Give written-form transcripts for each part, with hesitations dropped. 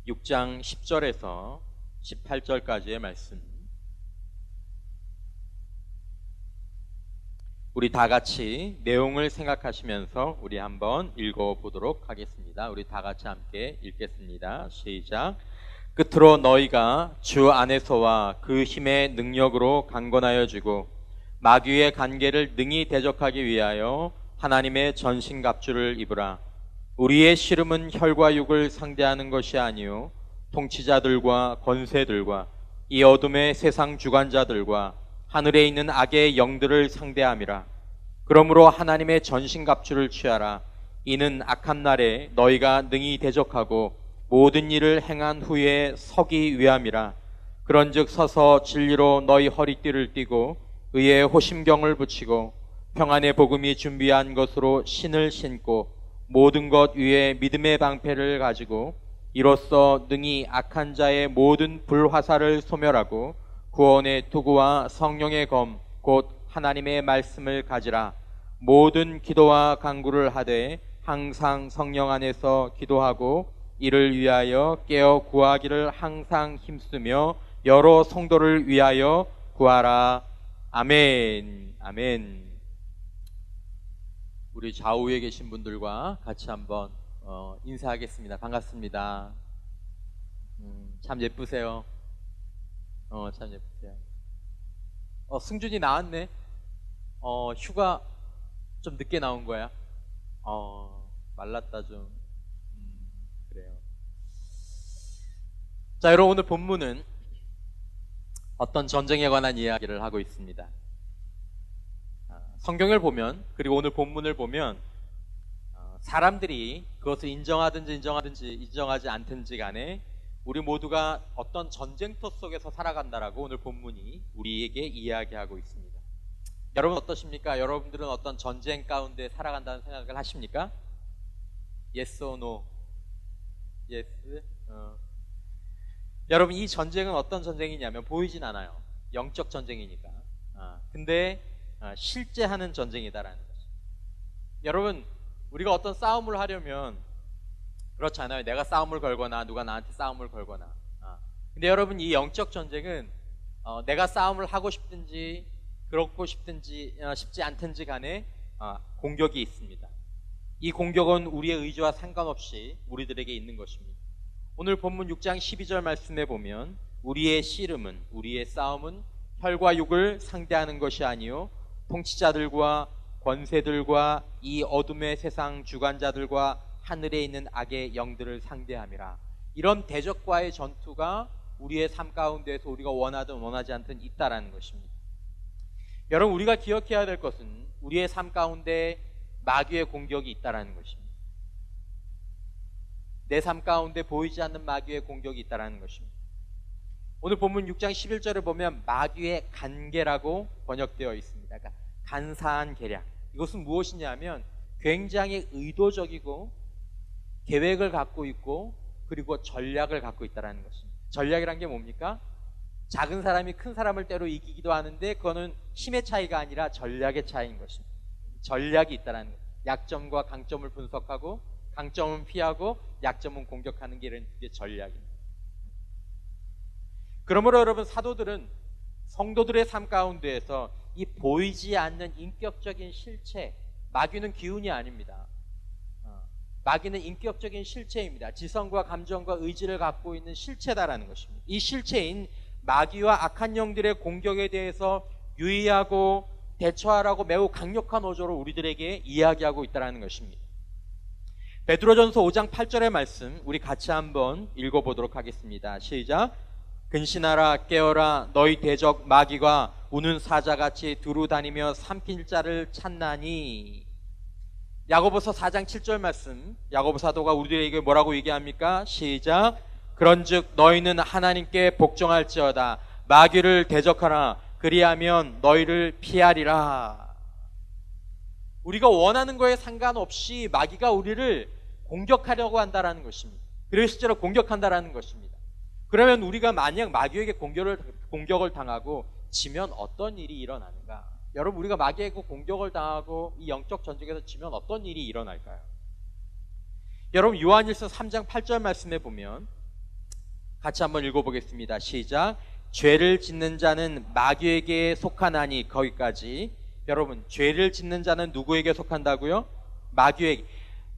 6장 10절에서 18절까지의 말씀, 우리 다 같이 내용을 생각하시면서 우리 한번 읽어보도록 하겠습니다. 우리 다 같이 함께 읽겠습니다. 시작. 끝으로 너희가 주 안에서와 그 힘의 능력으로 강건하여지고 마귀의 간계를 능히 대적하기 위하여 하나님의 전신갑주를 입으라. 우리의 씨름은 혈과 육을 상대하는 것이 아니요 통치자들과 권세들과 이 어둠의 세상 주관자들과 하늘에 있는 악의 영들을 상대함이라. 그러므로 하나님의 전신갑주를 취하라. 이는 악한 날에 너희가 능히 대적하고 모든 일을 행한 후에 서기 위함이라. 그런즉 서서 진리로 너희 허리띠를 띠고 의의 호심경을 붙이고 평안의 복음이 준비한 것으로 신을 신고 모든 것 위에 믿음의 방패를 가지고 이로써 능히 악한 자의 모든 불화살을 소멸하고 구원의 투구와 성령의 검 곧 하나님의 말씀을 가지라. 모든 기도와 간구를 하되 항상 성령 안에서 기도하고 이를 위하여 깨어 구하기를 항상 힘쓰며 여러 성도를 위하여 구하라. 아멘. 아멘. 우리 좌우에 계신 분들과 같이 한번 인사하겠습니다. 반갑습니다. 참 예쁘세요. 참 예쁘세요. 승준이 나왔네. 휴가 좀 늦게 나온 거야. 말랐다 좀. 그래요. 자, 여러분, 오늘 본문은 어떤 전쟁에 관한 이야기를 하고 있습니다. 성경을 보면, 그리고 오늘 본문을 보면 사람들이 그것을 인정하든지 인정하지 않든지 간에 우리 모두가 어떤 전쟁터 속에서 살아간다라고 오늘 본문이 우리에게 이야기하고 있습니다. 여러분 어떠십니까? 여러분들은 어떤 전쟁 가운데 살아간다는 생각을 하십니까? Yes or no? Yes? 여러분, 이 전쟁은 어떤 전쟁이냐면 보이진 않아요. 영적 전쟁이니까. 근데 실제 하는 전쟁이다라는 거죠. 여러분, 우리가 어떤 싸움을 하려면 그렇잖아요. 내가 싸움을 걸거나 누가 나한테 싸움을 걸거나. 근데 여러분, 이 영적 전쟁은 내가 싸움을 하고 싶든지 그렇고 싶든지 싶지 않든지 간에 공격이 있습니다. 이 공격은 우리의 의지와 상관없이 우리들에게 있는 것입니다. 오늘 본문 6장 12절 말씀에 보면 우리의 씨름은, 우리의 싸움은 혈과 육을 상대하는 것이 아니요 통치자들과 권세들과 이 어둠의 세상 주관자들과 하늘에 있는 악의 영들을 상대함이라. 이런 대적과의 전투가 우리의 삶 가운데에서 우리가 원하든 원하지 않든 있다라는 것입니다. 여러분, 우리가 기억해야 될 것은 우리의 삶 가운데 마귀의 공격이 있다라는 것입니다. 내 삶 가운데 보이지 않는 마귀의 공격이 있다라는 것입니다. 오늘 본문 6장 11절을 보면 마귀의 간계라고 번역되어 있습니다. 그러니까 간사한 계략. 이것은 무엇이냐면 굉장히 의도적이고 계획을 갖고 있고 그리고 전략을 갖고 있다는 것입니다. 전략이란 게 뭡니까? 작은 사람이 큰 사람을 때로 이기기도 하는데 그거는 힘의 차이가 아니라 전략의 차이인 것입니다. 전략이 있다는 것. 약점과 강점을 분석하고 강점은 피하고 약점은 공격하는 게 이런 게 전략입니다. 그러므로 여러분, 사도들은 성도들의 삶 가운데에서 이 보이지 않는 인격적인 실체, 마귀는 기운이 아닙니다. 마귀는 인격적인 실체입니다. 지성과 감정과 의지를 갖고 있는 실체다라는 것입니다. 이 실체인 마귀와 악한 영들의 공격에 대해서 유의하고 대처하라고 매우 강력한 어조로 우리들에게 이야기하고 있다는 것입니다. 베드로전서 5장 8절의 말씀 우리 같이 한번 읽어보도록 하겠습니다. 시작. 근신하라, 깨어라, 너희 대적 마귀가 우는 사자같이 두루 다니며 삼킬 자를 찾나니. 야고보서 4장 7절 말씀, 야고보 사도가 우리들에게 뭐라고 얘기합니까? 시작. 그런즉 너희는 하나님께 복종할지어다. 마귀를 대적하라. 그리하면 너희를 피하리라. 우리가 원하는 거에 상관없이 마귀가 우리를 공격하려고 한다라는 것입니다. 그리고 실제로 공격한다라는 것입니다. 그러면 우리가 만약 마귀에게 공격을 당하고 지면 어떤 일이 일어나는가? 여러분, 우리가 마귀에게 공격을 당하고 이 영적 전쟁에서 지면 어떤 일이 일어날까요? 여러분, 요한일서 3장 8절 말씀에 보면 같이 한번 읽어보겠습니다. 시작. 죄를 짓는 자는 마귀에게 속하나니, 거기까지. 여러분, 죄를 짓는 자는 누구에게 속한다고요? 마귀에게.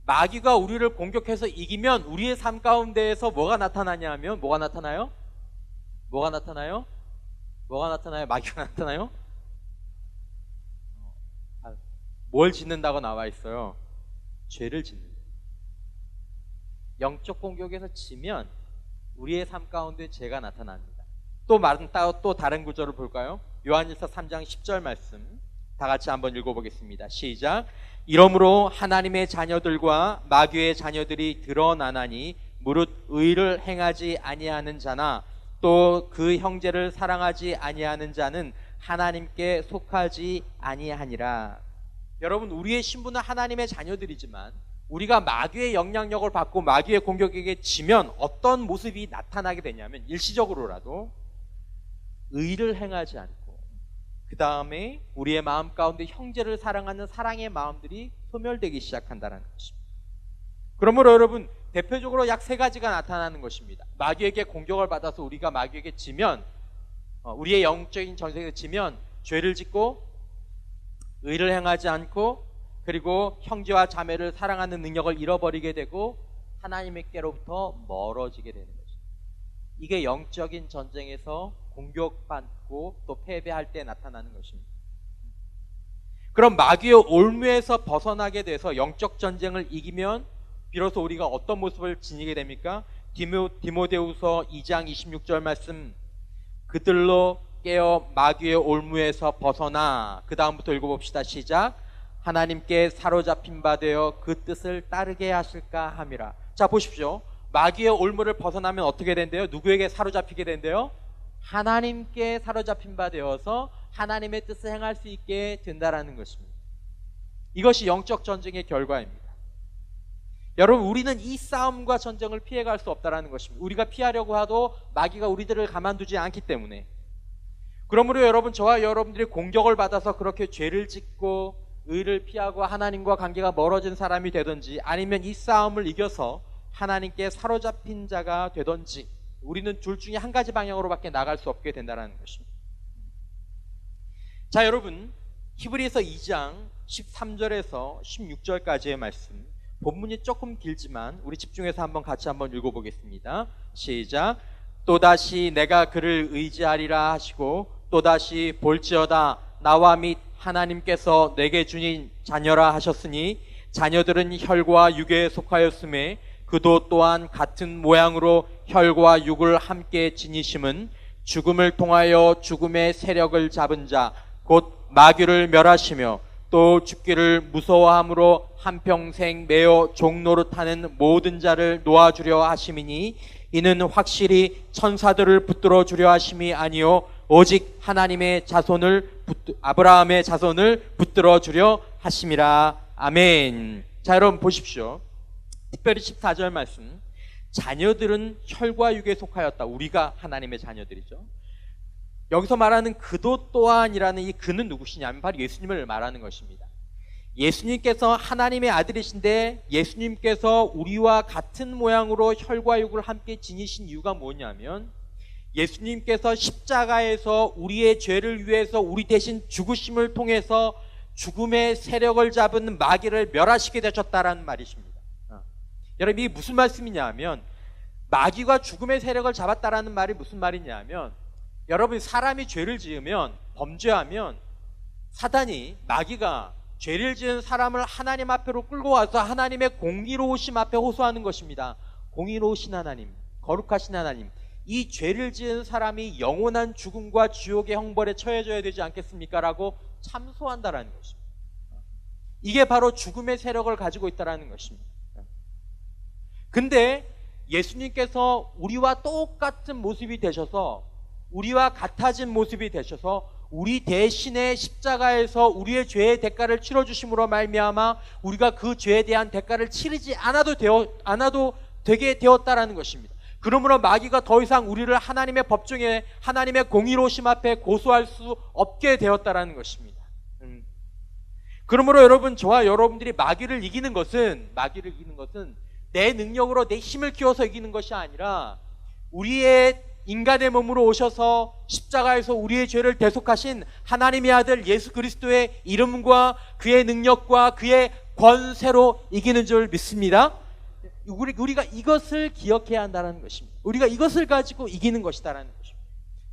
마귀가 우리를 공격해서 이기면 우리의 삶 가운데에서 뭐가 나타나냐 하면, 뭐가 나타나요? 뭐가 나타나요? 뭐가 나타나요? 마귀가 나타나요? 뭘 짓는다고 나와 있어요? 죄를 짓는. 영적 공격에서 지면 우리의 삶 가운데 죄가 나타납니다. 또 다른 구절을 볼까요? 요한일서 3장 10절 말씀 다 같이 한번 읽어보겠습니다. 시작. 이러므로 하나님의 자녀들과 마귀의 자녀들이 드러나나니 무릇 의를 행하지 아니하는 자나 또 그 형제를 사랑하지 아니하는 자는 하나님께 속하지 아니하니라. 여러분, 우리의 신분은 하나님의 자녀들이지만 우리가 마귀의 영향력을 받고 마귀의 공격에게 지면 어떤 모습이 나타나게 되냐면, 일시적으로라도 의를 행하지 않고 그 다음에 우리의 마음 가운데 형제를 사랑하는 사랑의 마음들이 소멸되기 시작한다는 것입니다. 그러므로 여러분, 대표적으로 약 3가지가 나타나는 것입니다. 마귀에게 공격을 받아서 우리가 마귀에게 지면, 우리의 영적인 전쟁에 지면 죄를 짓고 의를 행하지 않고, 그리고 형제와 자매를 사랑하는 능력을 잃어버리게 되고 하나님께로부터 멀어지게 되는 것입니다. 이게 영적인 전쟁에서 공격받고 또 패배할 때 나타나는 것입니다. 그럼 마귀의 올무에서 벗어나게 돼서 영적 전쟁을 이기면 비로소 우리가 어떤 모습을 지니게 됩니까? 디모데후서 2장 26절 말씀, 그들로 깨어 마귀의 올무에서 벗어나. 그 다음부터 읽어봅시다. 시작. 하나님께 사로잡힌 바 되어 그 뜻을 따르게 하실까 함이라. 자, 보십시오. 마귀의 올무를 벗어나면 어떻게 된대요? 누구에게 사로잡히게 된대요? 하나님께 사로잡힌 바 되어서 하나님의 뜻을 행할 수 있게 된다라는 것입니다. 이것이 영적 전쟁의 결과입니다. 여러분, 우리는 이 싸움과 전쟁을 피해갈 수 없다라는 것입니다. 우리가 피하려고 해도 마귀가 우리들을 가만두지 않기 때문에. 그러므로 여러분, 저와 여러분들이 공격을 받아서 그렇게 죄를 짓고 의를 피하고 하나님과 관계가 멀어진 사람이 되든지, 아니면 이 싸움을 이겨서 하나님께 사로잡힌 자가 되든지, 우리는 둘 중에 한 가지 방향으로밖에 나갈 수 없게 된다는 것입니다. 자, 여러분, 히브리서 2장 13절에서 16절까지의 말씀, 본문이 조금 길지만 우리 집중해서 같이 한번 읽어보겠습니다. 시작. 또다시 내가 그를 의지하리라 하시고 또다시 볼지어다 나와 및 하나님께서 내게 주신 자녀라 하셨으니 자녀들은 혈과 육에 속하였음에 그도 또한 같은 모양으로 혈과 육을 함께 지니심은 죽음을 통하여 죽음의 세력을 잡은 자 곧 마귀를 멸하시며 또 죽기를 무서워함으로 한평생 매어 종노릇하는 모든 자를 놓아주려 하심이니 이는 확실히 천사들을 붙들어 주려 하심이 아니요 오직 하나님의 자손을 아브라함의 자손을 붙들어 주려 하심이라. 아멘. 자, 여러분 보십시오. 특별히 14절 말씀, 자녀들은 혈과 육에 속하였다. 우리가 하나님의 자녀들이죠. 여기서 말하는 그도 또한이라는 이 그는 누구시냐면 바로 예수님을 말하는 것입니다. 예수님께서 하나님의 아들이신데 예수님께서 우리와 같은 모양으로 혈과 육을 함께 지니신 이유가 뭐냐면, 예수님께서 십자가에서 우리의 죄를 위해서 우리 대신 죽으심을 통해서 죽음의 세력을 잡은 마귀를 멸하시게 되셨다라는 말이십니다. 여러분, 이게 무슨 말씀이냐 하면, 마귀가 죽음의 세력을 잡았다라는 말이 무슨 말이냐 하면, 여러분, 사람이 죄를 지으면, 범죄하면 사단이, 마귀가 죄를 지은 사람을 하나님 앞으로 끌고 와서 하나님의 공의로우심 앞에 호소하는 것입니다. 공의로우신 하나님, 거룩하신 하나님, 이 죄를 지은 사람이 영원한 죽음과 지옥의 형벌에 처해져야 되지 않겠습니까? 라고 참소한다라는 것입니다. 이게 바로 죽음의 세력을 가지고 있다라는 것입니다. 근데 예수님께서 우리와 똑같은 모습이 되셔서, 우리와 같아진 모습이 되셔서 우리 대신에 십자가에서 우리의 죄의 대가를 치러주심으로 말미암아 우리가 그 죄에 대한 대가를 치르지 않아도 되게 되었다라는 것입니다. 그러므로 마귀가 더 이상 우리를 하나님의 법정에, 하나님의 공의로우심 앞에 고소할 수 없게 되었다라는 것입니다. 그러므로 여러분, 저와 여러분들이 마귀를 이기는 것은 내 능력으로 내 힘을 키워서 이기는 것이 아니라 우리의 인간의 몸으로 오셔서 십자가에서 우리의 죄를 대속하신 하나님의 아들 예수 그리스도의 이름과 그의 능력과 그의 권세로 이기는 줄 믿습니다. 우리가 이것을 기억해야 한다는 것입니다. 우리가 이것을 가지고 이기는 것이다라는 것입니다.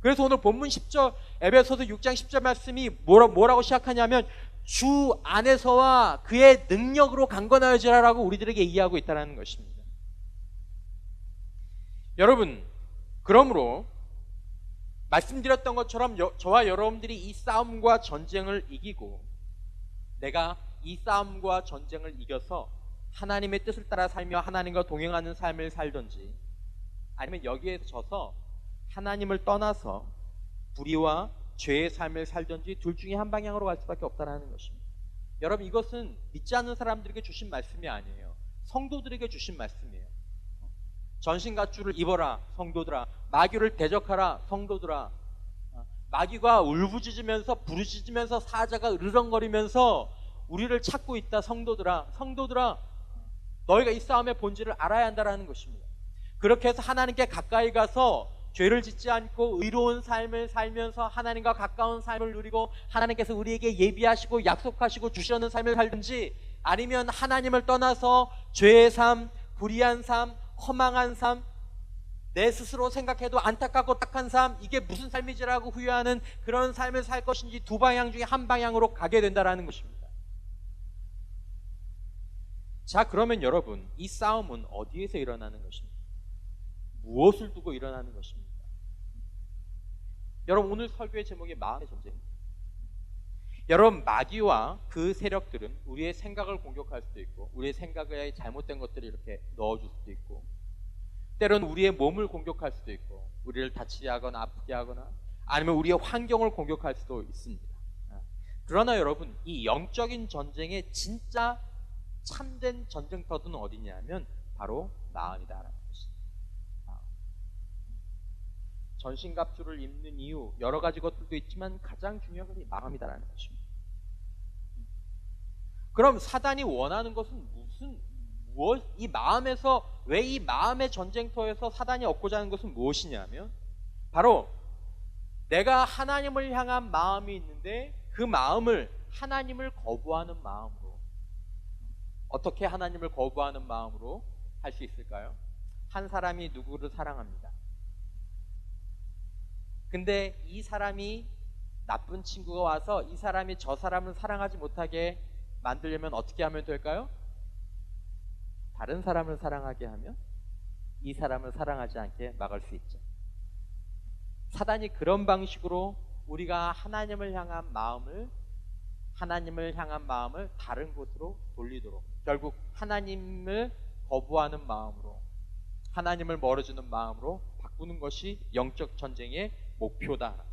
그래서 오늘 본문 10절 에베소서 6장 10절 말씀이 뭐라고 시작하냐면 주 안에서와 그의 능력으로 강건하여지라라고 우리들에게 이해하고 있다는 것입니다. 여러분, 그러므로 말씀드렸던 것처럼 저와 여러분들이 이 싸움과 전쟁을 이기고 내가 이 싸움과 전쟁을 이겨서 하나님의 뜻을 따라 살며 하나님과 동행하는 삶을 살든지 아니면 여기에서 져서 하나님을 떠나서 불의와 죄의 삶을 살든지 둘 중에 한 방향으로 갈 수밖에 없다는 것입니다. 여러분, 이것은 믿지 않는 사람들에게 주신 말씀이 아니에요. 성도들에게 주신 말씀이에요. 전신갑주를 입어라 성도들아, 마귀를 대적하라 성도들아. 마귀가 울부짖으면서 부르짖으면서 사자가 으르렁거리면서 우리를 찾고 있다 성도들아. 성도들아, 너희가 이 싸움의 본질을 알아야 한다는 것입니다. 그렇게 해서 하나님께 가까이 가서 죄를 짓지 않고 의로운 삶을 살면서 하나님과 가까운 삶을 누리고 하나님께서 우리에게 예비하시고 약속하시고 주시는 삶을 살든지 아니면 하나님을 떠나서 죄의 삶, 불의한 삶, 허망한 삶, 내 스스로 생각해도 안타깝고 딱한 삶, 이게 무슨 삶이지라고 후회하는 그런 삶을 살 것인지 두 방향 중에 한 방향으로 가게 된다는 것입니다. 자, 그러면 여러분, 이 싸움은 어디에서 일어나는 것입니까? 무엇을 두고 일어나는 것입니까? 여러분, 오늘 설교의 제목이 마음의 전쟁입니다. 여러분, 마귀와 그 세력들은 우리의 생각을 공격할 수도 있고 우리의 생각에 잘못된 것들을 이렇게 넣어줄 수도 있고 때로는 우리의 몸을 공격할 수도 있고 우리를 다치게 하거나 아프게 하거나 아니면 우리의 환경을 공격할 수도 있습니다. 그러나 여러분, 이 영적인 전쟁의 진짜 참된 전쟁터는 어디냐면 바로 마음이다라는 것입니다. 전신갑주를 입는 이유 여러 가지 것들도 있지만 가장 중요한 것이 마음이다라는 것입니다. 그럼 사단이 원하는 것은 이 마음에서, 왜 이 마음의 전쟁터에서 사단이 얻고자 하는 것은 무엇이냐면 바로 내가 하나님을 향한 마음이 있는데 그 마음을 하나님을 거부하는 마음으로. 어떻게 하나님을 거부하는 마음으로 할 수 있을까요? 한 사람이 누구를 사랑합니다. 근데 이 사람이 나쁜 친구가 와서 이 사람이 저 사람을 사랑하지 못하게 만들려면 어떻게 하면 될까요? 다른 사람을 사랑하게 하면 이 사람을 사랑하지 않게 막을 수 있죠. 사단이 그런 방식으로 우리가 하나님을 향한 마음을 다른 곳으로 돌리도록, 결국 하나님을 거부하는 마음으로, 하나님을 멀어지는 마음으로 바꾸는 것이 영적 전쟁의 목표다.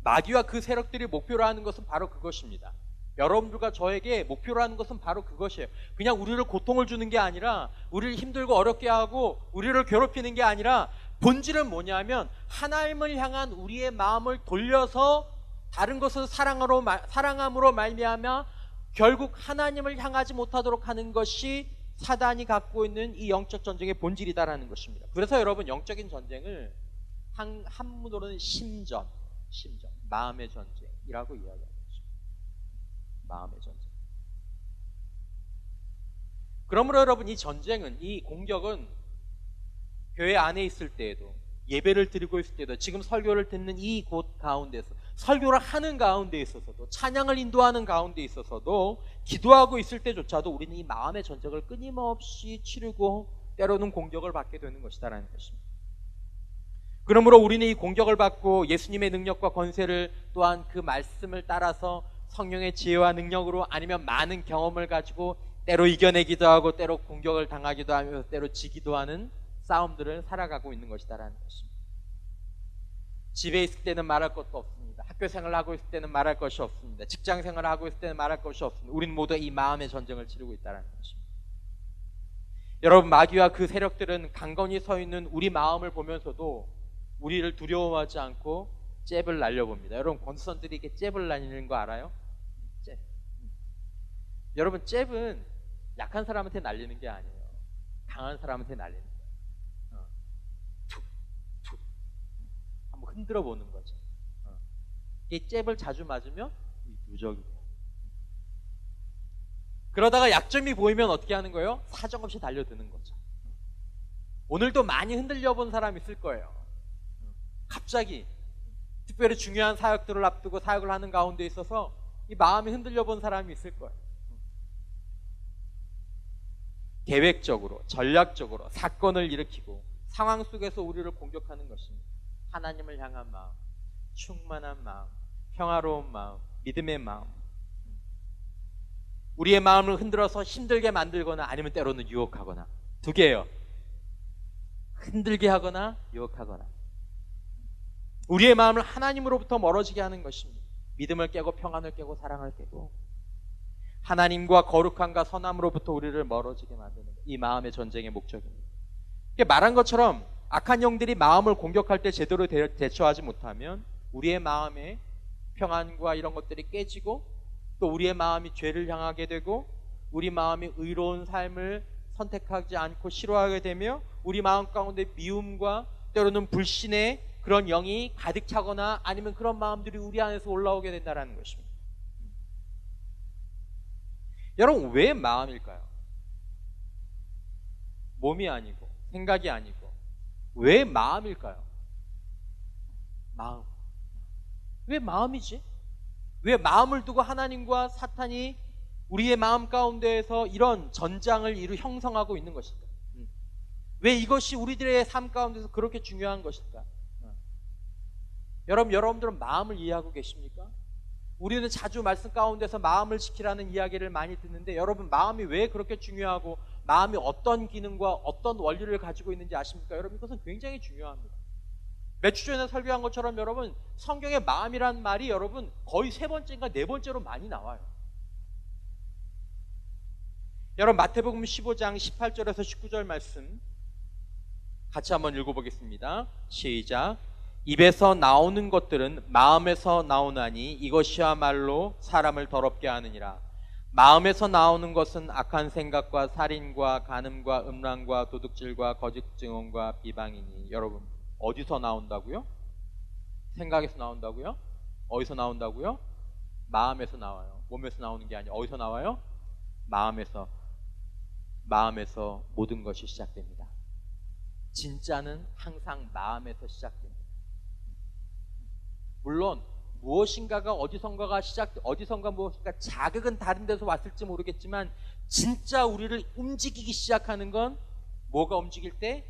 마귀와 그 세력들이 목표로 하는 것은 바로 그것입니다. 여러분들과 저에게 목표로 하는 것은 바로 그것이에요. 그냥 우리를 고통을 주는 게 아니라, 우리를 힘들고 어렵게 하고 우리를 괴롭히는 게 아니라, 본질은 뭐냐면 하나님을 향한 우리의 마음을 돌려서 다른 것을 사랑함으로 말미암아 결국 하나님을 향하지 못하도록 하는 것이 사단이 갖고 있는 이 영적 전쟁의 본질이다라는 것입니다. 그래서 여러분, 영적인 전쟁을 한문으로는 심전, 마음의 전쟁이라고 이야기합니다. 마음의 전쟁. 그러므로 여러분, 이 전쟁은, 이 공격은 교회 안에 있을 때에도, 예배를 드리고 있을 때도, 지금 설교를 듣는 이 곳 가운데서, 설교를 하는 가운데 있어서도, 찬양을 인도하는 가운데 있어서도, 기도하고 있을 때조차도 우리는 이 마음의 전쟁을 끊임없이 치르고 때로는 공격을 받게 되는 것이다라는 것입니다. 그러므로 우리는 이 공격을 받고 예수님의 능력과 권세를, 또한 그 말씀을 따라서 성령의 지혜와 능력으로, 아니면 많은 경험을 가지고 때로 이겨내기도 하고 때로 공격을 당하기도 하며 때로 지기도 하는 싸움들을 살아가고 있는 것이다라는 것입니다. 집에 있을 때는 말할 것도 없습니다. 학교 생활을 하고 있을 때는 말할 것이 없습니다. 직장 생활을 하고 있을 때는 말할 것이 없습니다. 우리는 모두 이 마음의 전쟁을 치르고 있다는 것입니다. 여러분, 마귀와 그 세력들은 강건히 서 있는 우리 마음을 보면서도 우리를 두려워하지 않고 잽을 날려봅니다. 여러분, 권선들이 이렇게 잽을 날리는 거 알아요? 잽. 여러분, 잽은 약한 사람한테 날리는 게 아니에요. 강한 사람한테 날리는 거예요. 흔들어 보는 거죠. 이 잽을 자주 맞으면 누적이 돼요. 그러다가 약점이 보이면 어떻게 하는 거예요? 사정없이 달려드는 거죠. 오늘도 많이 흔들려 본 사람 있을 거예요. 갑자기 특별히 중요한 사역들을 앞두고 사역을 하는 가운데 있어서 이 마음이 흔들려 본 사람이 있을 거예요. 계획적으로, 전략적으로 사건을 일으키고 상황 속에서 우리를 공격하는 것입니다. 하나님을 향한 마음, 충만한 마음, 평화로운 마음, 믿음의 마음. 우리의 마음을 흔들어서 힘들게 만들거나 아니면 때로는 유혹하거나. 두 개예요. 흔들게 하거나 유혹하거나. 우리의 마음을 하나님으로부터 멀어지게 하는 것입니다. 믿음을 깨고 평안을 깨고 사랑을 깨고 하나님과 거룩함과 선함으로부터 우리를 멀어지게 만드는 것. 이 마음의 전쟁의 목적입니다. 말한 것처럼 악한 영들이 마음을 공격할 때 제대로 대처하지 못하면 우리의 마음의 평안과 이런 것들이 깨지고 또 우리의 마음이 죄를 향하게 되고 우리 마음이 의로운 삶을 선택하지 않고 싫어하게 되며 우리 마음 가운데 미움과 때로는 불신의 그런 영이 가득 차거나 아니면 그런 마음들이 우리 안에서 올라오게 된다는 것입니다. 여러분, 왜 마음일까요? 몸이 아니고 생각이 아니고 왜 마음일까요? 마음. 왜 마음이지? 왜 마음을 두고 하나님과 사탄이 우리의 마음 가운데에서 이런 전장을 형성하고 있는 것일까? 왜 이것이 우리들의 삶 가운데서 그렇게 중요한 것일까? 여러분들은 마음을 이해하고 계십니까? 우리는 자주 말씀 가운데서 마음을 지키라는 이야기를 많이 듣는데 여러분, 마음이 왜 그렇게 중요하고 마음이 어떤 기능과 어떤 원리를 가지고 있는지 아십니까? 여러분, 이것은 굉장히 중요합니다. 몇 주 전에 설교한 것처럼 여러분, 성경에 마음이란 말이 여러분 거의 3번째인가 4번째로 많이 나와요. 여러분, 마태복음 15장 18절에서 19절 말씀 같이 한번 읽어보겠습니다. 시작. 입에서 나오는 것들은 마음에서 나오나니 이것이야말로 사람을 더럽게 하느니라. 마음에서 나오는 것은 악한 생각과 살인과 간음과 음란과 도둑질과 거짓 증언과 비방이니. 여러분, 어디서 나온다고요? 생각에서 나온다고요? 어디서 나온다고요? 마음에서 나와요. 몸에서 나오는 게 아니라 어디서 나와요? 마음에서 모든 것이 시작됩니다. 진짜는 항상 마음에서 시작됩니다. 물론 무엇인가가 어디선가 무엇인가 자극은 다른 데서 왔을지 모르겠지만 진짜 우리를 움직이기 시작하는 건 뭐가 움직일 때?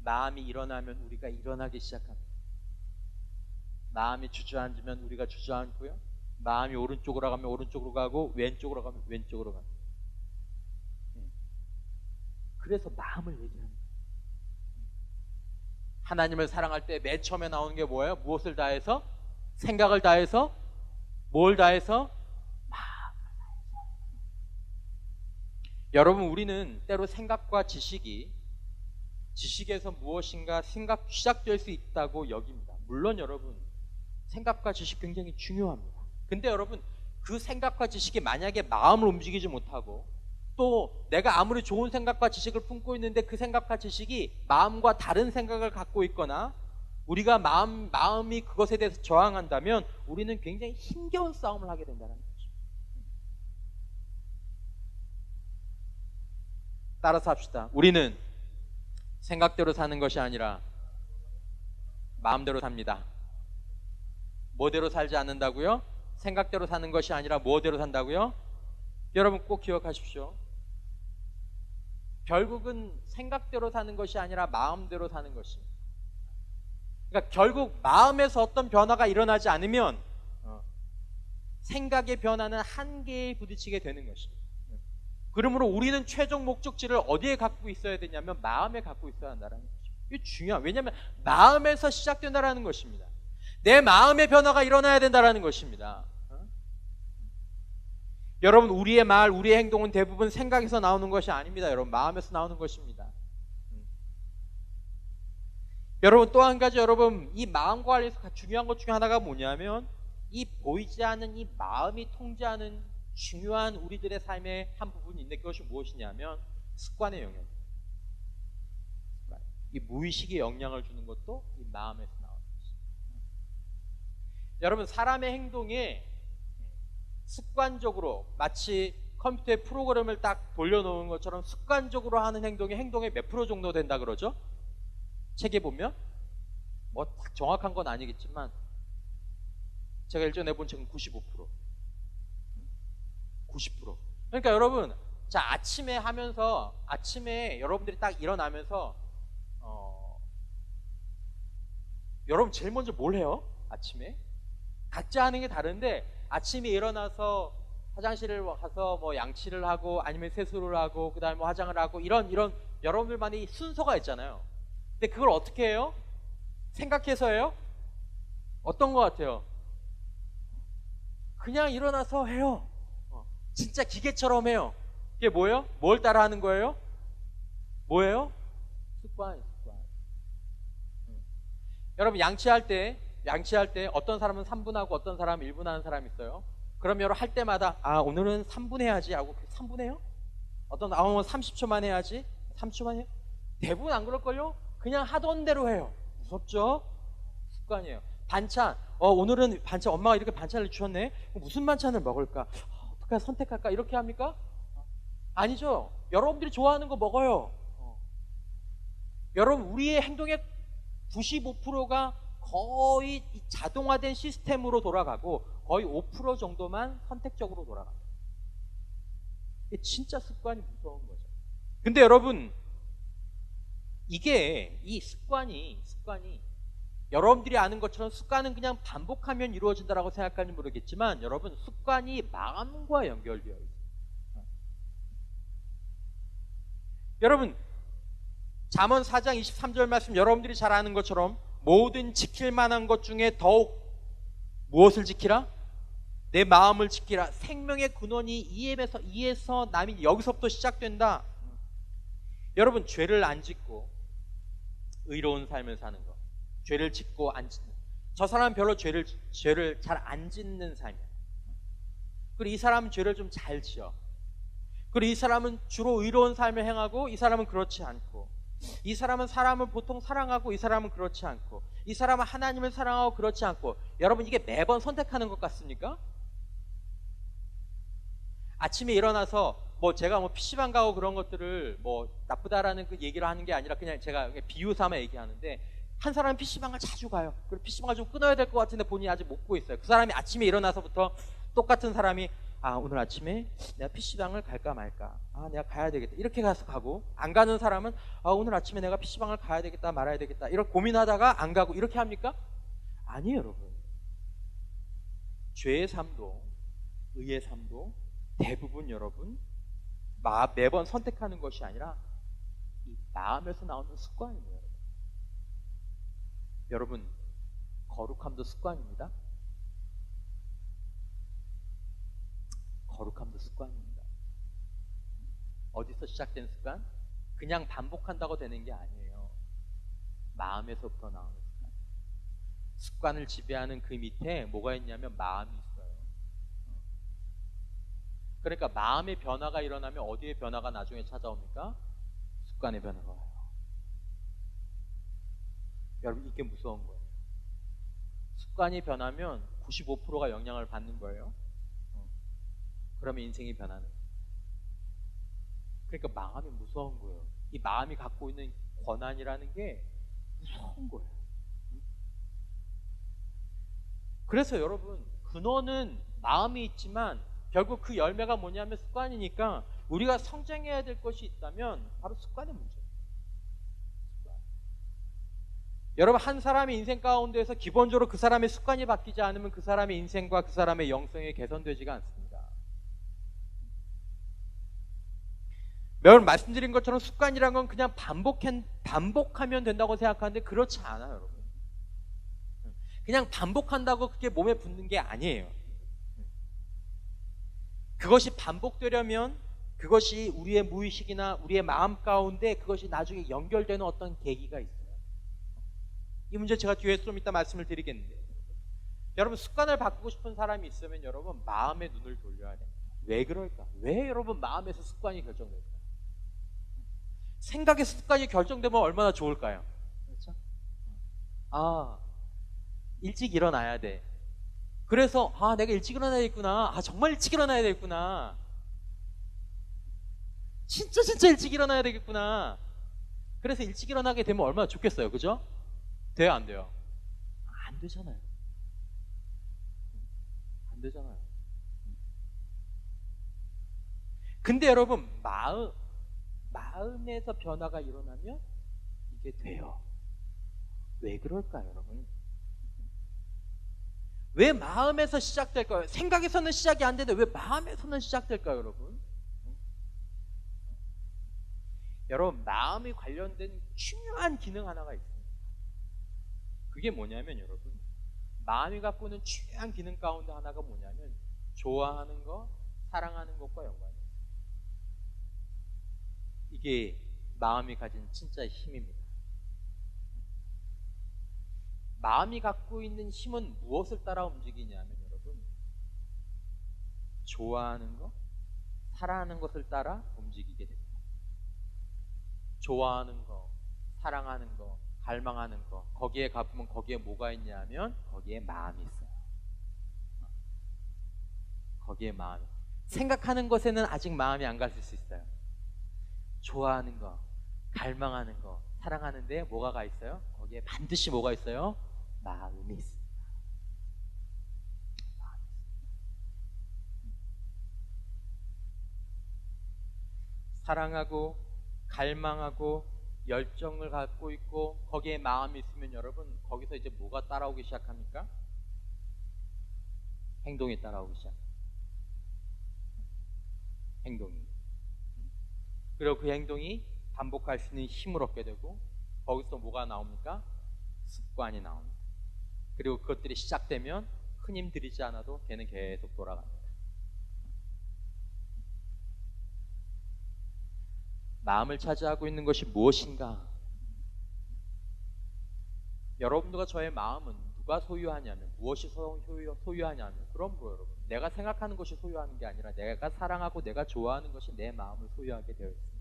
마음이 일어나면 우리가 일어나기 시작합니다. 마음이 주저앉으면 우리가 주저앉고요. 마음이 오른쪽으로 가면 오른쪽으로 가고 왼쪽으로 가면 왼쪽으로 갑니다. 그래서 마음을 얘기합니다. 하나님을 사랑할 때 맨 처음에 나오는 게 뭐예요? 무엇을 다해서? 생각을 다해서? 뭘 다해서? 마음을 다해서. 여러분, 우리는 때로 생각과 지식에서 무엇인가 시작될 수 있다고 여깁니다. 물론 여러분, 생각과 지식 굉장히 중요합니다. 근데 여러분, 그 생각과 지식이 만약에 마음을 움직이지 못하고 또 내가 아무리 좋은 생각과 지식을 품고 있는데 그 생각과 지식이 마음과 다른 생각을 갖고 있거나 우리가 마음이 그것에 대해서 저항한다면 우리는 굉장히 힘겨운 싸움을 하게 된다는 거죠. 따라서 합시다. 우리는 생각대로 사는 것이 아니라 마음대로 삽니다. 뭐대로 살지 않는다고요? 생각대로 사는 것이 아니라 뭐대로 산다고요? 여러분 꼭 기억하십시오. 결국은 생각대로 사는 것이 아니라 마음대로 사는 것입니다. 그러니까 결국 마음에서 어떤 변화가 일어나지 않으면 생각의 변화는 한계에 부딪히게 되는 것입니다. 그러므로 우리는 최종 목적지를 어디에 갖고 있어야 되냐면 마음에 갖고 있어야 한다는 거죠. 이게 중요해요. 왜냐하면 마음에서 시작된다는 것입니다. 내 마음의 변화가 일어나야 된다는 것입니다. 여러분, 우리의 말, 우리의 행동은 대부분 생각에서 나오는 것이 아닙니다. 여러분, 마음에서 나오는 것입니다. 여러분, 또 한 가지 여러분, 이 마음 관리에서 중요한 것 중에 하나가 뭐냐면 이 보이지 않는 이 마음이 통제하는 중요한 우리들의 삶의 한 부분이 있는데 그것이 무엇이냐면 습관의 영역입니다. 이 무의식의 영향을 주는 것도 이 마음에서 나오는 것입니다. 여러분 사람의 행동에 습관적으로 마치 컴퓨터의 프로그램을 딱 돌려놓은 것처럼 습관적으로 하는 행동의 몇 프로 정도 된다 그러죠? 책에 보면 뭐 딱 정확한 건 아니겠지만 제가 일전에 본 책은 95%. 그러니까 여러분, 자 아침에 여러분들이 딱 일어나면서 여러분 제일 먼저 뭘 해요? 아침에 각자 하는 게 다른데 아침에 일어나서 화장실을 가서 뭐 양치를 하고 아니면 세수를 하고 그 다음에 뭐 화장을 하고 이런 여러분들만의 순서가 있잖아요. 근데 그걸 어떻게 해요? 생각해서 해요? 어떤 것 같아요? 그냥 일어나서 해요. 진짜 기계처럼 해요. 이게 뭐예요? 뭘 따라 하는 거예요? 뭐예요? 습관. 여러분 양치할 때 어떤 사람은 3분 하고 어떤 사람은 1분 하는 사람이 있어요. 그럼 여러분 할 때마다 오늘은 3분 해야지 하고 3분 해요? 어떤 30초만 해야지 30초만 해요? 대부분 안 그럴걸요? 그냥 하던 대로 해요. 무섭죠? 습관이에요. 반찬 오늘은 반찬 엄마가 이렇게 반찬을 주셨네. 무슨 반찬을 먹을까? 어떻게 선택할까? 이렇게 합니까? 아니죠. 여러분들이 좋아하는 거 먹어요. 여러분 우리의 행동의 95%가 거의 자동화된 시스템으로 돌아가고 거의 5% 정도만 선택적으로 돌아갑니다. 이게 진짜 습관이 무서운 거죠. 근데 여러분 이 습관이 여러분들이 아는 것처럼 습관은 그냥 반복하면 이루어진다라고 생각하는지 모르겠지만 여러분 습관이 마음과 연결되어 있어요. 여러분 잠언 4장 23절 말씀 여러분들이 잘 아는 것처럼 모든 지킬 만한 것 중에 더욱 무엇을 지키라? 내 마음을 지키라. 생명의 근원이 이에서 남이 여기서부터 시작된다. 여러분 죄를 안 짓고 의로운 삶을 사는 것, 죄를 짓고 안 짓는, 저 사람은 별로 죄를 잘 안 짓는 삶이야. 그리고 이 사람은 죄를 좀 잘 지어. 그리고 이 사람은 주로 의로운 삶을 행하고 이 사람은 그렇지 않고, 이 사람은 사람을 보통 사랑하고 이 사람은 그렇지 않고, 이 사람은 하나님을 사랑하고 그렇지 않고. 여러분 이게 매번 선택하는 것 같습니까? 아침에 일어나서 제가 PC방 가고 그런 것들을 나쁘다라는 그 얘기를 하는 게 아니라 그냥 제가 비유 삼아 얘기하는데, 한 사람은 PC방을 자주 가요. 그리고 PC방을 좀 끊어야 될 것 같은데 본인이 아직 못 고 있어요. 그 사람이 아침에 일어나서부터 똑같은 사람이 오늘 아침에 내가 PC방을 갈까 말까, 내가 가야 되겠다 이렇게 가고, 안 가는 사람은 오늘 아침에 내가 PC방을 가야 되겠다 말아야 되겠다 이렇게 고민하다가 안 가고 이렇게 합니까? 아니에요. 여러분 죄의 삶도 의의 삶도 대부분 여러분 매번 선택하는 것이 아니라 이 마음에서 나오는 습관이에요. 여러분 거룩함도 습관입니다. 거룩함도 습관입니다. 어디서 시작된 습관? 그냥 반복한다고 되는 게 아니에요. 마음에서부터 나오는 습관. 습관을 지배하는 그 밑에 뭐가 있냐면 마음이 있어요. 그러니까 마음의 변화가 일어나면 어디에 변화가 나중에 찾아옵니까? 습관의 변화가 와요. 여러분 이게 무서운 거예요. 습관이 변하면 95%가 영향을 받는 거예요. 그러면 인생이 변하는 거예요. 그러니까 마음이 무서운 거예요. 이 마음이 갖고 있는 권한이라는 게 무서운 거예요. 그래서 여러분 근원은 마음이 있지만 결국 그 열매가 뭐냐면 습관이니까, 우리가 성장해야 될 것이 있다면 바로 습관의 문제예요. 여러분 한 사람의 인생 가운데에서 기본적으로 그 사람의 습관이 바뀌지 않으면 그 사람의 인생과 그 사람의 영성이 개선되지가 않습니다. 여러분 말씀드린 것처럼 습관이란 건 그냥 반복하면 된다고 생각하는데 그렇지 않아요. 여러분 그냥 반복한다고 그게 몸에 붙는 게 아니에요. 그것이 반복되려면 그것이 우리의 무의식이나 우리의 마음 가운데 그것이 나중에 연결되는 어떤 계기가 있어요. 이 문제 제가 뒤에 좀 이따 말씀을 드리겠는데, 여러분 습관을 바꾸고 싶은 사람이 있으면 여러분 마음의 눈을 돌려야 됩니다. 왜 그럴까? 왜 여러분 마음에서 습관이 결정될까? 생각의 습관이 결정되면 얼마나 좋을까요? 그렇죠? 일찍 일어나야 돼. 그래서 내가 일찍 일어나야 되겠구나. 정말 일찍 일어나야 되겠구나. 진짜 일찍 일어나야 되겠구나. 그래서 일찍 일어나게 되면 얼마나 좋겠어요. 그죠? 돼요, 안 돼요? 안 되잖아요. 안 되잖아요. 근데 여러분, 마음에서 변화가 일어나면 이게 돼요. 왜 그럴까요, 여러분? 왜 마음에서 시작될까요? 생각에서는 시작이 안 되는데 왜 마음에서는 시작될까요, 여러분? 여러분, 마음이 관련된 중요한 기능 하나가 있습니다. 그게 뭐냐면 여러분, 마음이 갖고 있는 중요한 기능 가운데 하나가 뭐냐면 좋아하는 것, 사랑하는 것과 연관이 있어요. 이게 마음이 가진 진짜 힘입니다. 마음이 갖고 있는 힘은 무엇을 따라 움직이냐면 여러분, 좋아하는 것, 사랑하는 것을 따라 움직이게 됩니다. 좋아하는 거, 사랑하는 거, 갈망하는 거, 거기에 가보면 거기에 뭐가 있냐면 거기에 마음이 있어요. 거기에 마음이. 생각하는 것에는 아직 마음이 안 갔을 수 있어요. 좋아하는 거, 갈망하는 거, 사랑하는데 뭐가 가 있어요? 거기에 반드시 뭐가 있어요? 마음이 있습니다. 사랑하고 갈망하고 열정을 갖고 있고 거기에 마음이 있으면 여러분, 거기서 이제 뭐가 따라오기 시작합니까? 행동이 따라오기 시작합니다. 행동이. 그리고 그 행동이 반복할 수 있는 힘을 얻게 되고 거기서 뭐가 나옵니까? 습관이 나옵니다. 그리고 그것들이 시작되면 큰 힘 들이지 않아도 걔는 계속 돌아갑니다. 마음을 차지하고 있는 것이 무엇인가? 여러분들과 저의 마음은 누가 소유하냐면, 무엇이 소유하냐면, 그럼 여러분, 내가 생각하는 것이 소유하는 게 아니라 내가 사랑하고 내가 좋아하는 것이 내 마음을 소유하게 되어 있습니다.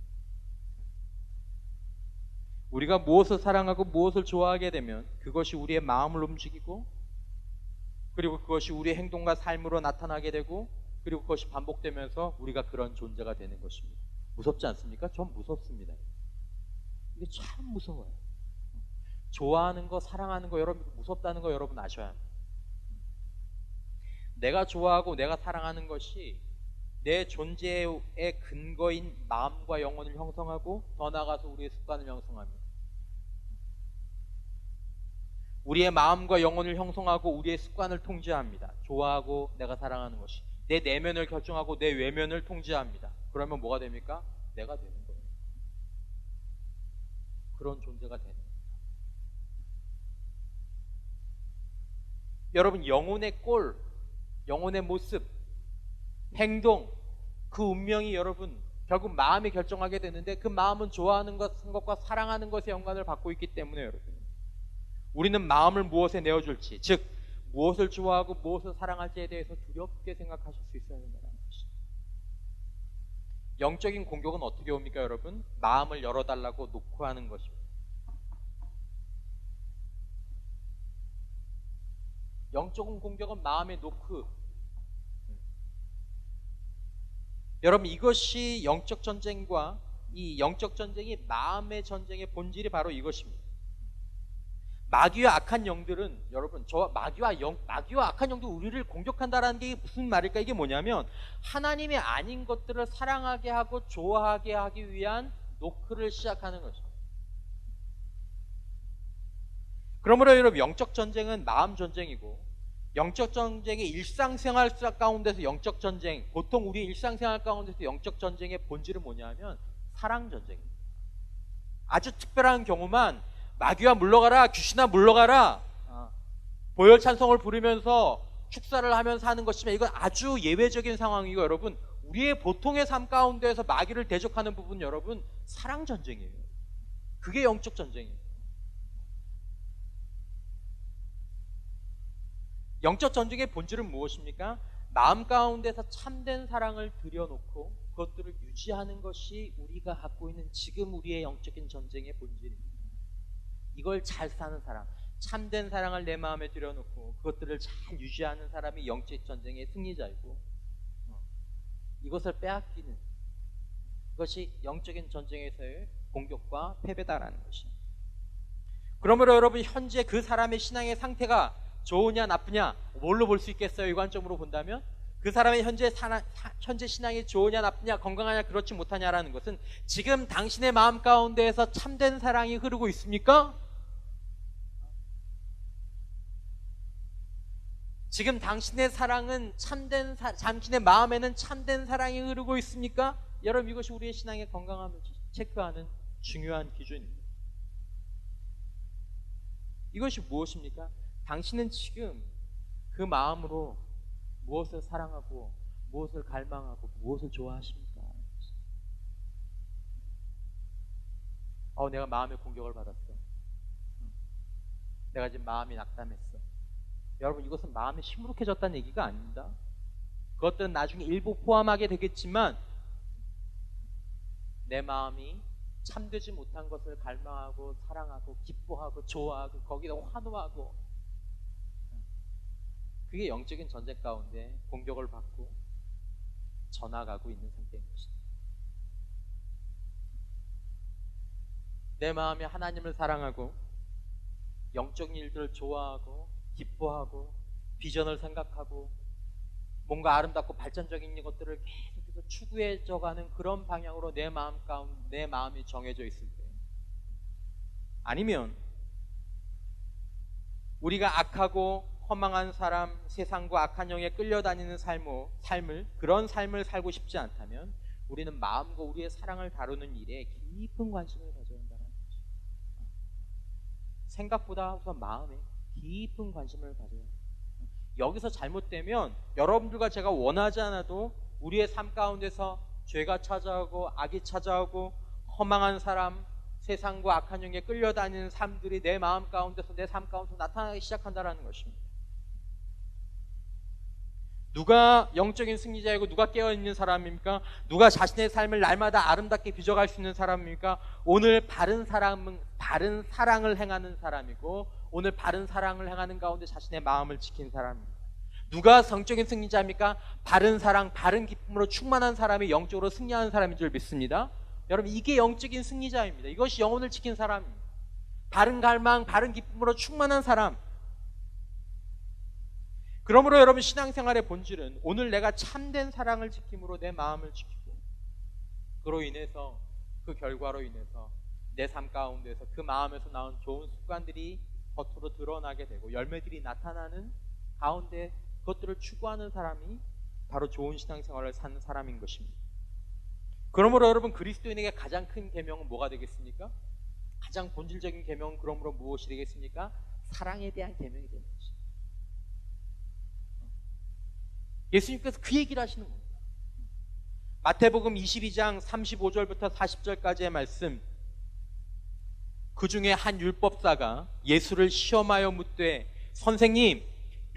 우리가 무엇을 사랑하고 무엇을 좋아하게 되면 그것이 우리의 마음을 움직이고, 그리고 그것이 우리의 행동과 삶으로 나타나게 되고, 그리고 그것이 반복되면서 우리가 그런 존재가 되는 것입니다. 무섭지 않습니까? 전 무섭습니다. 이게 참 무서워요. 좋아하는 거, 사랑하는 거, 여러분 무섭다는 거 여러분 아셔야 합니다. 내가 좋아하고 내가 사랑하는 것이 내 존재의 근거인 마음과 영혼을 형성하고 더 나아가서 우리의 습관을 형성합니다. 우리의 마음과 영혼을 형성하고 우리의 습관을 통제합니다. 좋아하고 내가 사랑하는 것이 내 내면을 결정하고 내 외면을 통제합니다. 그러면 뭐가 됩니까? 내가 되는 거예요. 그런 존재가 되는 거예요. 여러분, 영혼의 꼴, 영혼의 모습, 행동, 그 운명이 여러분 결국 마음이 결정하게 되는데, 그 마음은 좋아하는 것과 사랑하는 것에 연관을 받고 있기 때문에 여러분, 우리는 마음을 무엇에 내어줄지, 즉 무엇을 좋아하고 무엇을 사랑할지에 대해서 두렵게 생각하실 수 있어야 된다는 것입니다. 영적인 공격은 어떻게 옵니까 여러분? 마음을 열어달라고 놓고 하는 것입니다. 영적인 공격은 마음의 노크. 여러분, 이것이 영적 전쟁과 이 영적 전쟁이 마음의 전쟁의 본질이 바로 이것입니다. 마귀와 악한 영들은 여러분, 마귀와 악한 영도 우리를 공격한다라는 게 무슨 말일까? 이게 뭐냐면 하나님이 아닌 것들을 사랑하게 하고 좋아하게 하기 위한 노크를 시작하는 것입니다. 그러므로 여러분, 영적 전쟁은 마음 전쟁이고, 영적 전쟁의 일상생활 가운데서 영적 전쟁, 보통 우리 일상생활 가운데서 영적 전쟁의 본질은 뭐냐면 사랑 전쟁입니다. 아주 특별한 경우만 마귀와 물러가라, 귀신아 물러가라, 보혈 찬송을 부르면서 축사를 하면서 하는 것이지만 이건 아주 예외적인 상황이고, 여러분 우리의 보통의 삶 가운데에서 마귀를 대적하는 부분, 여러분 사랑 전쟁이에요. 그게 영적 전쟁이에요. 영적 전쟁의 본질은 무엇입니까? 마음 가운데서 참된 사랑을 들여놓고 그것들을 유지하는 것이 우리가 갖고 있는 지금 우리의 영적인 전쟁의 본질입니다. 이걸 잘 사는 사람, 참된 사랑을 내 마음에 들여놓고 그것들을 잘 유지하는 사람이 영적 전쟁의 승리자이고, 이것을 빼앗기는 그것이 영적인 전쟁에서의 공격과 패배다라는 것이. 그러므로 여러분, 현재 그 사람의 신앙의 상태가 좋으냐 나쁘냐 뭘로 볼 수 있겠어요? 일관점으로 본다면 그 사람의 현재 신앙이 좋으냐 나쁘냐, 건강하냐 그렇지 못하냐라는 것은 지금 당신의 마음 가운데에서 참된 사랑이 흐르고 있습니까? 지금 당신의 사랑은 당신의 마음에는 참된 사랑이 흐르고 있습니까? 여러분, 이것이 우리의 신앙의 건강함을 체크하는 중요한 기준입니다. 이것이 무엇입니까? 당신은 지금 그 마음으로 무엇을 사랑하고 무엇을 갈망하고 무엇을 좋아하십니까? 내가 마음의 공격을 받았어. 내가 지금 마음이 낙담했어. 여러분, 이것은 마음이 시무룩해졌다는 얘기가 아닙니다. 그것들은 나중에 일부 포함하게 되겠지만 내 마음이 참되지 못한 것을 갈망하고 사랑하고 기뻐하고 좋아하고 거기다 환호하고, 그게 영적인 전쟁 가운데 공격을 받고 전화가고 있는 상태인 것입니다. 내 마음이 하나님을 사랑하고 영적인 일들을 좋아하고 기뻐하고 비전을 생각하고 뭔가 아름답고 발전적인 것들을 계속해서 추구해져가는 그런 방향으로 내 마음 가운데 내 마음이 정해져 있을 때, 아니면 우리가 악하고 허망한 사람, 세상과 악한 영에 끌려다니는 그런 삶을 살고 싶지 않다면 우리는 마음과 우리의 사랑을 다루는 일에 깊은 관심을 가져야 한다는 거죠. 생각보다 우선 마음에 깊은 관심을 가져야 합니다. 여기서 잘못되면 여러분들과 제가 원하지 않아도 우리의 삶 가운데서 죄가 찾아오고 악이 찾아오고 허망한 사람, 세상과 악한 영에 끌려다니는 삶들이 내 마음 가운데서 내 삶 가운데서 나타나기 시작한다는 것입니다. 누가 영적인 승리자이고 누가 깨어있는 사람입니까? 누가 자신의 삶을 날마다 아름답게 빚어갈 수 있는 사람입니까? 오늘 바른 사랑을 행하는 사람이고 오늘 바른 사랑을 행하는 가운데 자신의 마음을 지킨 사람입니다. 누가 성적인 승리자입니까? 바른 사랑, 바른 기쁨으로 충만한 사람이 영적으로 승리하는 사람인 줄 믿습니다. 여러분, 이게 영적인 승리자입니다. 이것이 영혼을 지킨 사람입니다. 바른 갈망, 바른 기쁨으로 충만한 사람. 그러므로 여러분, 신앙생활의 본질은 오늘 내가 참된 사랑을 지킴으로 내 마음을 지키고, 그로 인해서 그 결과로 인해서 내 삶 가운데서 그 마음에서 나온 좋은 습관들이 겉으로 드러나게 되고 열매들이 나타나는 가운데 그것들을 추구하는 사람이 바로 좋은 신앙생활을 사는 사람인 것입니다. 그러므로 여러분, 그리스도인에게 가장 큰 계명은 뭐가 되겠습니까? 가장 본질적인 계명은 그러므로 무엇이 되겠습니까? 사랑에 대한 계명이 되는 것입니다. 예수님께서 그 얘기를 하시는 겁니다. 마태복음 22장 35절부터 40절까지의 말씀, 그 중에 한 율법사가 예수를 시험하여 묻되 선생님,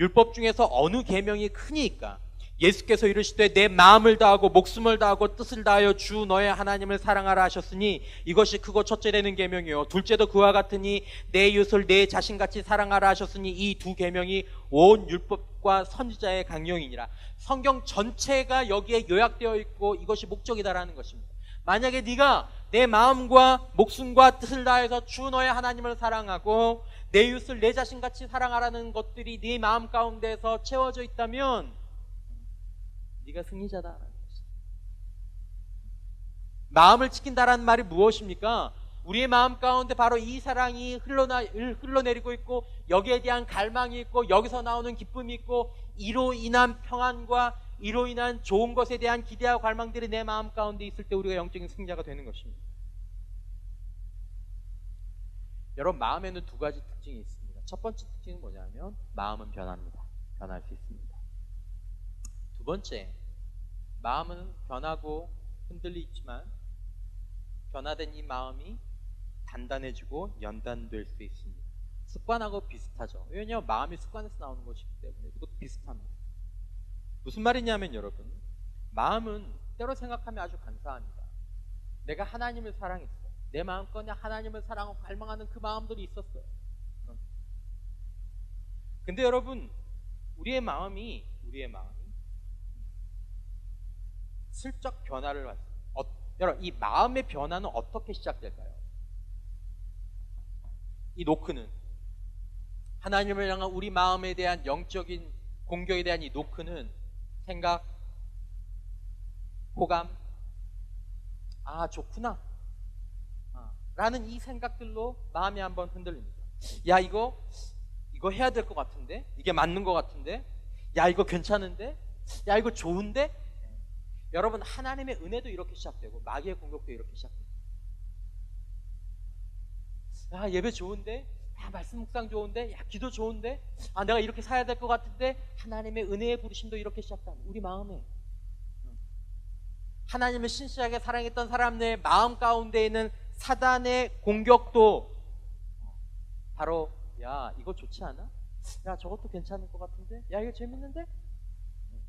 율법 중에서 어느 계명이 크니까? 예수께서 이르시되 내 마음을 다하고 목숨을 다하고 뜻을 다하여 주 너의 하나님을 사랑하라 하셨으니 이것이 크고 첫째 되는 계명이요 둘째도 그와 같으니 내 이웃을 내 자신같이 사랑하라 하셨으니 이 두 계명이 온 율법과 선지자의 강령이니라. 성경 전체가 여기에 요약되어 있고 이것이 목적이다라는 것입니다. 만약에 네가 내 마음과 목숨과 뜻을 다해서 주 너의 하나님을 사랑하고 내 이웃을 내 자신같이 사랑하라는 것들이 네 마음 가운데서 채워져 있다면 네가 승리자다라는 것이다. 마음을 지킨다라는 말이 무엇입니까? 우리의 마음 가운데 바로 이 사랑이 흘러내리고 있고 여기에 대한 갈망이 있고 여기서 나오는 기쁨이 있고 이로 인한 평안과 이로 인한 좋은 것에 대한 기대와 갈망들이 내 마음 가운데 있을 때 우리가 영적인 승자가 되는 것입니다. 여러분, 마음에는 두 가지 특징이 있습니다. 첫 번째 특징은 뭐냐면 마음은 변합니다. 변할 수 있습니다. 두 번째, 마음은 변하고 흔들리지만 변화된 이 마음이 단단해지고 연단될 수 있습니다. 습관하고 비슷하죠. 왜냐하면 마음이 습관에서 나오는 것이기 때문에 이것도 비슷합니다. 무슨 말이냐면 여러분, 마음은 때로 생각하면 아주 간사합니다. 내가 하나님을 사랑했어. 내 마음껏 하나님을 사랑하고 갈망하는 그 마음들이 있었어요. 근데 여러분, 우리의 마음이 슬쩍 변화를 받습니다. 여러분, 이 마음의 변화는 어떻게 시작될까요? 이 노크는, 하나님을 향한 우리 마음에 대한 영적인 공격에 대한 이 노크는 생각, 호감, 아 좋구나 라는 이 생각들로 마음이 한번 흔들립니다. 야, 이거 해야 될 것 같은데, 이게 맞는 것 같은데, 야 이거 괜찮은데, 야 이거 좋은데. 여러분, 하나님의 은혜도 이렇게 시작되고 마귀의 공격도 이렇게 시작돼요. 야, 예배 좋은데, 야 말씀 묵상 좋은데, 야 기도 좋은데, 아 내가 이렇게 살아야 될 것 같은데. 하나님의 은혜의 부르심도 이렇게 시작됩니다. 우리 마음에 하나님을 신실하게 사랑했던 사람들의 마음 가운데 있는 사단의 공격도 바로, 야 이거 좋지 않아? 야 저것도 괜찮을 것 같은데, 야 이거 재밌는데,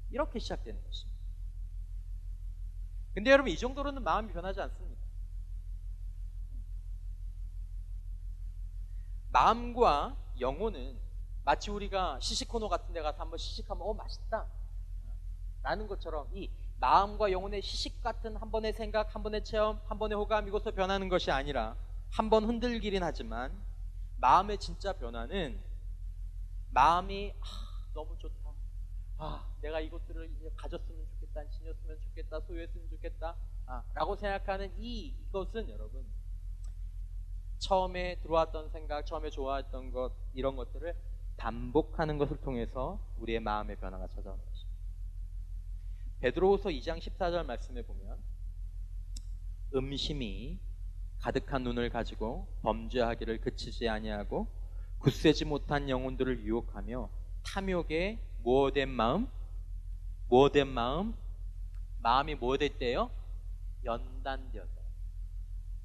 이렇게 시작되는 것입니다. 근데 여러분, 이 정도로는 마음이 변하지 않습니다. 마음과 영혼은 마치 우리가 시식코너 같은 데 가서 한번 시식하면 맛있다 라는 것처럼, 이 마음과 영혼의 시식 같은 한 번의 생각, 한 번의 체험, 한 번의 호감, 이것으로 변하는 것이 아니라, 한 번 흔들리긴 하지만 마음의 진짜 변화는, 마음이 너무 좋다, 내가 이것들을 이제 가졌으면 좋겠다, 지녔으면 좋겠다, 소유했으면 좋겠다 라고 생각하는 이것은 여러분, 처음에 들어왔던 생각, 처음에 좋아했던 것, 이런 것들을 반복하는 것을 통해서 우리의 마음의 변화가 찾아오는 것입니다. 베드로후서 2장 14절 말씀에 보면, 음심이 가득한 눈을 가지고 범죄하기를 그치지 아니하고 굳세지 못한 영혼들을 유혹하며 탐욕에 모호된 마음, 마음이 뭐됐대요? 연단되었다.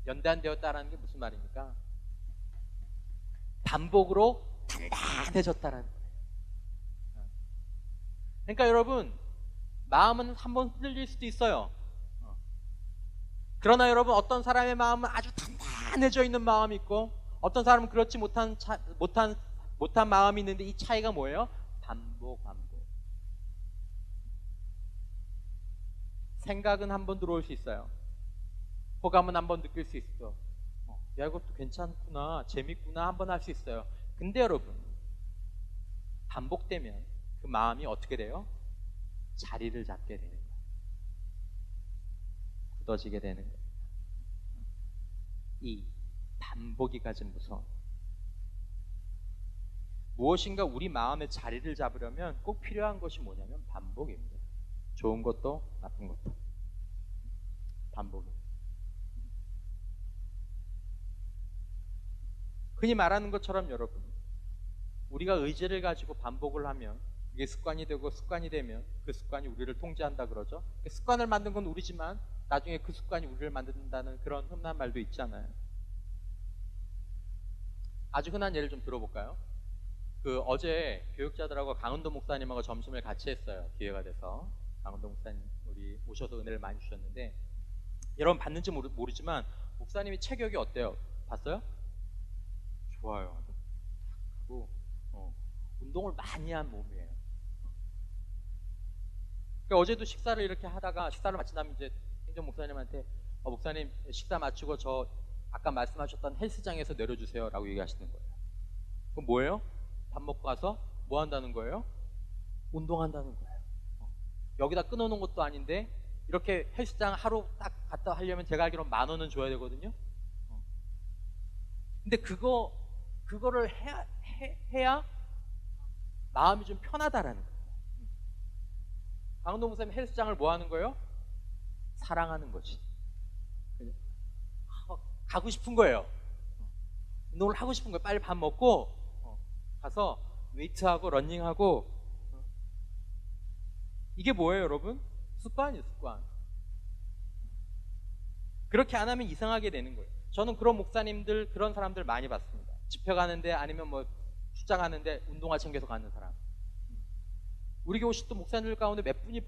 연단되었다라는 게 무슨 말입니까? 반복으로 단단해졌다라는 거예요. 그러니까 여러분, 마음은 한번 흔들릴 수도 있어요. 그러나 여러분, 어떤 사람의 마음은 아주 단단해져 있는 마음이 있고, 어떤 사람은 그렇지 못한 마음이 있는데, 이 차이가 뭐예요? 반복. 생각은 한번 들어올 수 있어요. 호감은 한번 느낄 수 있어. 야 이것도 괜찮구나, 재밌구나 한번 할 수 있어요. 근데 여러분, 반복되면 그 마음이 어떻게 돼요? 자리를 잡게 되는 거예요. 굳어지게 되는 거예요. 이 반복이 가진 무서움. 무엇인가 우리 마음의 자리를 잡으려면 꼭 필요한 것이 뭐냐면 반복입니다. 좋은 것도 나쁜 것도 반복입니다. 흔히 말하는 것처럼 여러분, 우리가 의지를 가지고 반복을 하면 그게 습관이 되고, 습관이 되면 그 습관이 우리를 통제한다 그러죠. 습관을 만든 건 우리지만 나중에 그 습관이 우리를 만든다는 그런 흔한 말도 있잖아요. 아주 흔한 예를 좀 들어볼까요? 어제 교육자들하고 강은도 목사님하고 점심을 같이 했어요. 기회가 돼서. 강은도 목사님 우리 오셔서 은혜를 많이 주셨는데, 여러분 봤는지 모르지만 목사님이 체격이 어때요? 봤어요? 좋아요. 하고 운동을 많이 한 몸이에요. 그러니까 어제도 식사를 이렇게 하다가, 식사를 마친 다음에 이제 행정 목사님한테 목사님 식사 마치고 저 아까 말씀하셨던 헬스장에서 내려주세요 라고 얘기하시는 거예요. 그럼 뭐예요? 밥 먹고 와서 뭐 한다는 거예요? 운동한다는 거예요. 여기다 끊어놓은 것도 아닌데, 이렇게 헬스장 하루 딱 갔다 하려면 제가 알기로는 10,000원은 줘야 되거든요. 근데 그거를 해야 마음이 좀 편하다라는 거예요. 강은도 목사님 헬스장을 뭐 하는 거예요? 사랑하는 거지. 가고 싶은 거예요. 운동을 하고 싶은 거예요. 빨리 밥 먹고 가서 웨이트하고 러닝하고. 이게 뭐예요 여러분? 습관이에요, 습관. 그렇게 안 하면 이상하게 되는 거예요. 저는 그런 목사님들, 그런 사람들 많이 봤습니다. 집회 가는데, 아니면 뭐 출장 가는데 운동화 챙겨서 가는 사람. 우리 교회 또 목사님들 가운데 몇 분이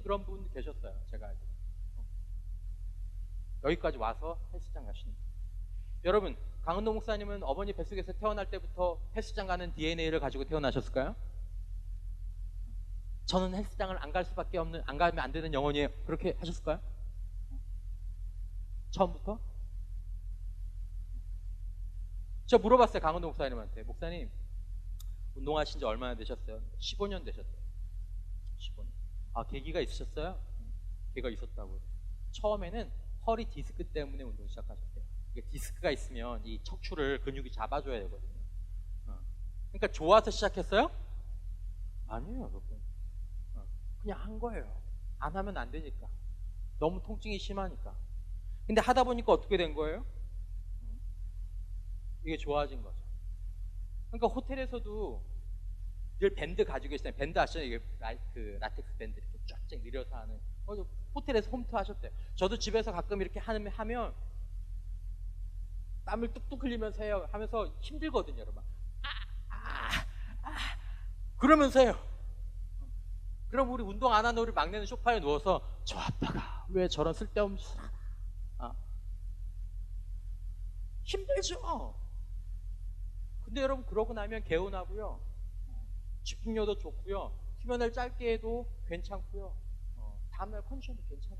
그런 분 계셨어요. 제가 알기로. 여기까지 와서 헬스장 가시는. 여러분, 강은도 목사님은 어머니 뱃속에서 태어날 때부터 헬스장 가는 DNA를 가지고 태어나셨을까요? 저는 헬스장을 안 갈 수밖에 없는, 안 가면 안 되는 영혼이에요. 그렇게 하셨을까요? 처음부터? 저 물어봤어요, 강은도 목사님한테. 목사님, 운동하신 지 얼마나 되셨어요? 15년 되셨대요. 15년. 아, 계기가 있으셨어요? 계기가 있었다고요. 처음에는 허리 디스크 때문에 운동 시작하셨대요. 디스크가 있으면 이 척추를 근육이 잡아줘야 되거든요. 그러니까 좋아서 시작했어요? 아니에요, 여러분. 그냥 한 거예요. 안 하면 안 되니까. 너무 통증이 심하니까. 근데 하다 보니까 어떻게 된 거예요? 이게 좋아진 거죠. 그러니까 호텔에서도 늘 밴드 가지고 계시잖아요. 밴드 아시잖아요? 이게 그 라텍스 밴드 이렇게 쫙쫙 늘려서 하는. 호텔에서 홈트 하셨대요. 저도 집에서 가끔 이렇게 하면 땀을 뚝뚝 흘리면서 해요. 하면서 힘들거든요, 여러분. 그러면서 해요. 그럼 우리 운동 안 하는 우리 막내는 소파에 누워서 저 아빠가 왜 저런 쓸데없는 짓을 하나. 힘들죠. 근데 여러분, 그러고 나면 개운하고요, 집중력도 좋고요, 수면을 짧게 해도 괜찮고요, 다음날 컨디션도 괜찮아요.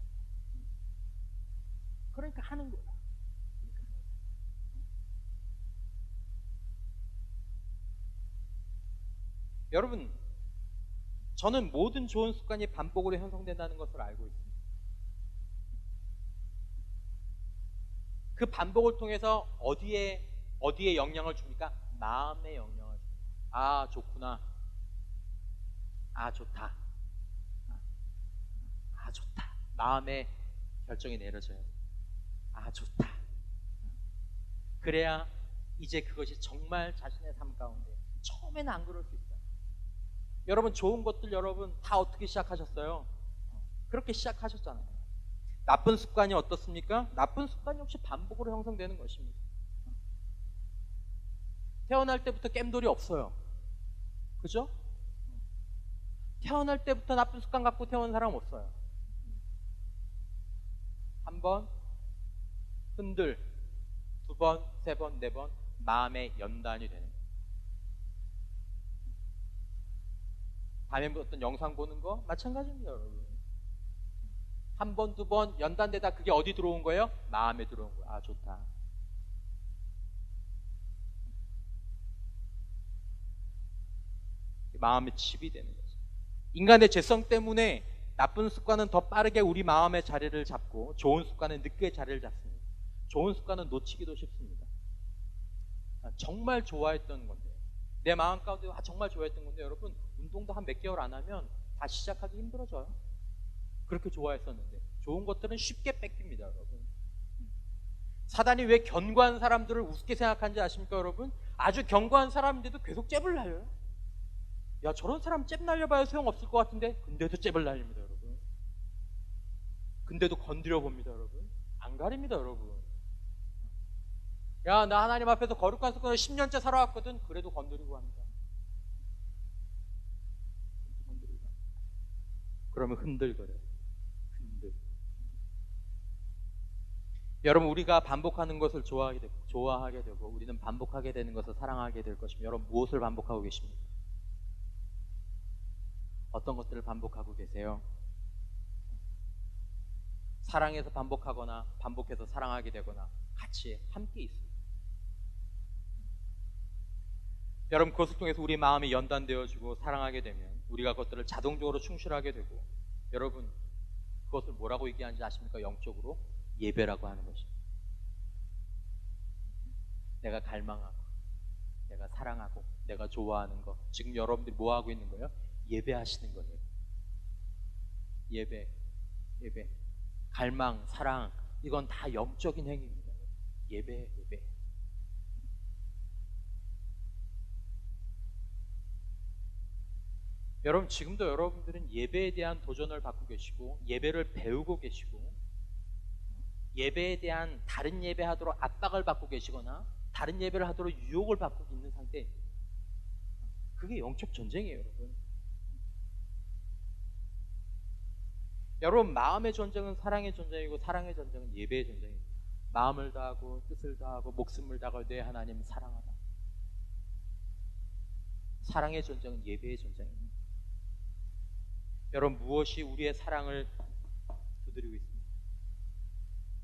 그러니까 하는 거야. 여러분, 저는 모든 좋은 습관이 반복으로 형성된다는 것을 알고 있습니다. 그 반복을 통해서 어디에 영향을 줍니까? 마음에 영향을 줍니다. 아, 좋구나. 아, 좋다. 아, 좋다. 마음에 결정이 내려져요. 아, 좋다. 그래야 이제 그것이 정말 자신의 삶 가운데, 처음에는 안 그럴 수 있어요. 여러분, 좋은 것들 여러분 다 어떻게 시작하셨어요? 그렇게 시작하셨잖아요. 나쁜 습관이 어떻습니까? 나쁜 습관이 역시 반복으로 형성되는 것입니다. 태어날 때부터 겜돌이 없어요. 그죠? 태어날 때부터 나쁜 습관 갖고 태어난 사람 없어요. 한 번, 흔들, 두 번, 세 번, 네 번, 마음의 연단이 되는 거예요. 밤에 어떤 영상 보는 거 마찬가지입니다, 여러분. 한 번, 두 번 연단되다 그게 어디 들어온 거예요? 마음에 들어온 거예요. 아, 좋다. 마음에 칩이 되는 거죠. 인간의 죄성 때문에 나쁜 습관은 더 빠르게 우리 마음의 자리를 잡고 좋은 습관은 늦게 자리를 잡습니다. 좋은 습관은 놓치기도 쉽습니다. 정말 좋아했던 건데, 내 마음 가운데 정말 좋아했던 건데, 여러분, 운동도 한 몇 개월 안 하면 다시 시작하기 힘들어져요. 그렇게 좋아했었는데 좋은 것들은 쉽게 뺏깁니다, 여러분. 사단이 왜 견고한 사람들을 우습게 생각하는지 아십니까, 여러분? 아주 견고한 사람인데도 계속 잽을 날려요. 야, 저런 사람 잽 날려봐야 소용없을 것 같은데, 근데도 잽을 날립니다, 여러분. 근데도 건드려 봅니다, 여러분. 안 가립니다, 여러분. 야, 나 하나님 앞에서 거룩한 습관을 10년째 살아왔거든. 그래도 건드리고 합니다. 그러면 흔들거려요. 여러분, 우리가 반복하는 것을 좋아하게 되고 우리는 반복하게 되는 것을 사랑하게 될 것입니다. 여러분, 무엇을 반복하고 계십니까? 어떤 것들을 반복하고 계세요? 사랑해서 반복하거나 반복해서 사랑하게 되거나 같이 함께 있습니다. 여러분, 그것을 통해서 우리 마음이 연단되어지고 사랑하게 되면 우리가 그것들을 자동적으로 충실하게 되고, 여러분, 그것을 뭐라고 얘기하는지 아십니까? 영적으로 예배라고 하는 것입니다. 내가 갈망하고 내가 사랑하고 내가 좋아하는 것, 지금 여러분들이 뭐 하고 있는 거예요? 예배하시는 거예요. 예배, 갈망, 사랑, 이건 다 영적인 행위입니다. 예배. 여러분, 지금도 여러분들은 예배에 대한 도전을 받고 계시고 예배를 배우고 계시고 예배에 대한 다른 예배 하도록 압박을 받고 계시거나 다른 예배를 하도록 유혹을 받고 있는 상태. 그게 영적 전쟁이에요, 여러분. 여러분, 마음의 전쟁은 사랑의 전쟁이고 사랑의 전쟁은 예배의 전쟁입니다. 마음을 다하고 뜻을 다하고 목숨을 다하고 내 하나님 사랑하라. 사랑의 전쟁은 예배의 전쟁입니다. 여러분, 무엇이 우리의 사랑을 두드리고 있습니까?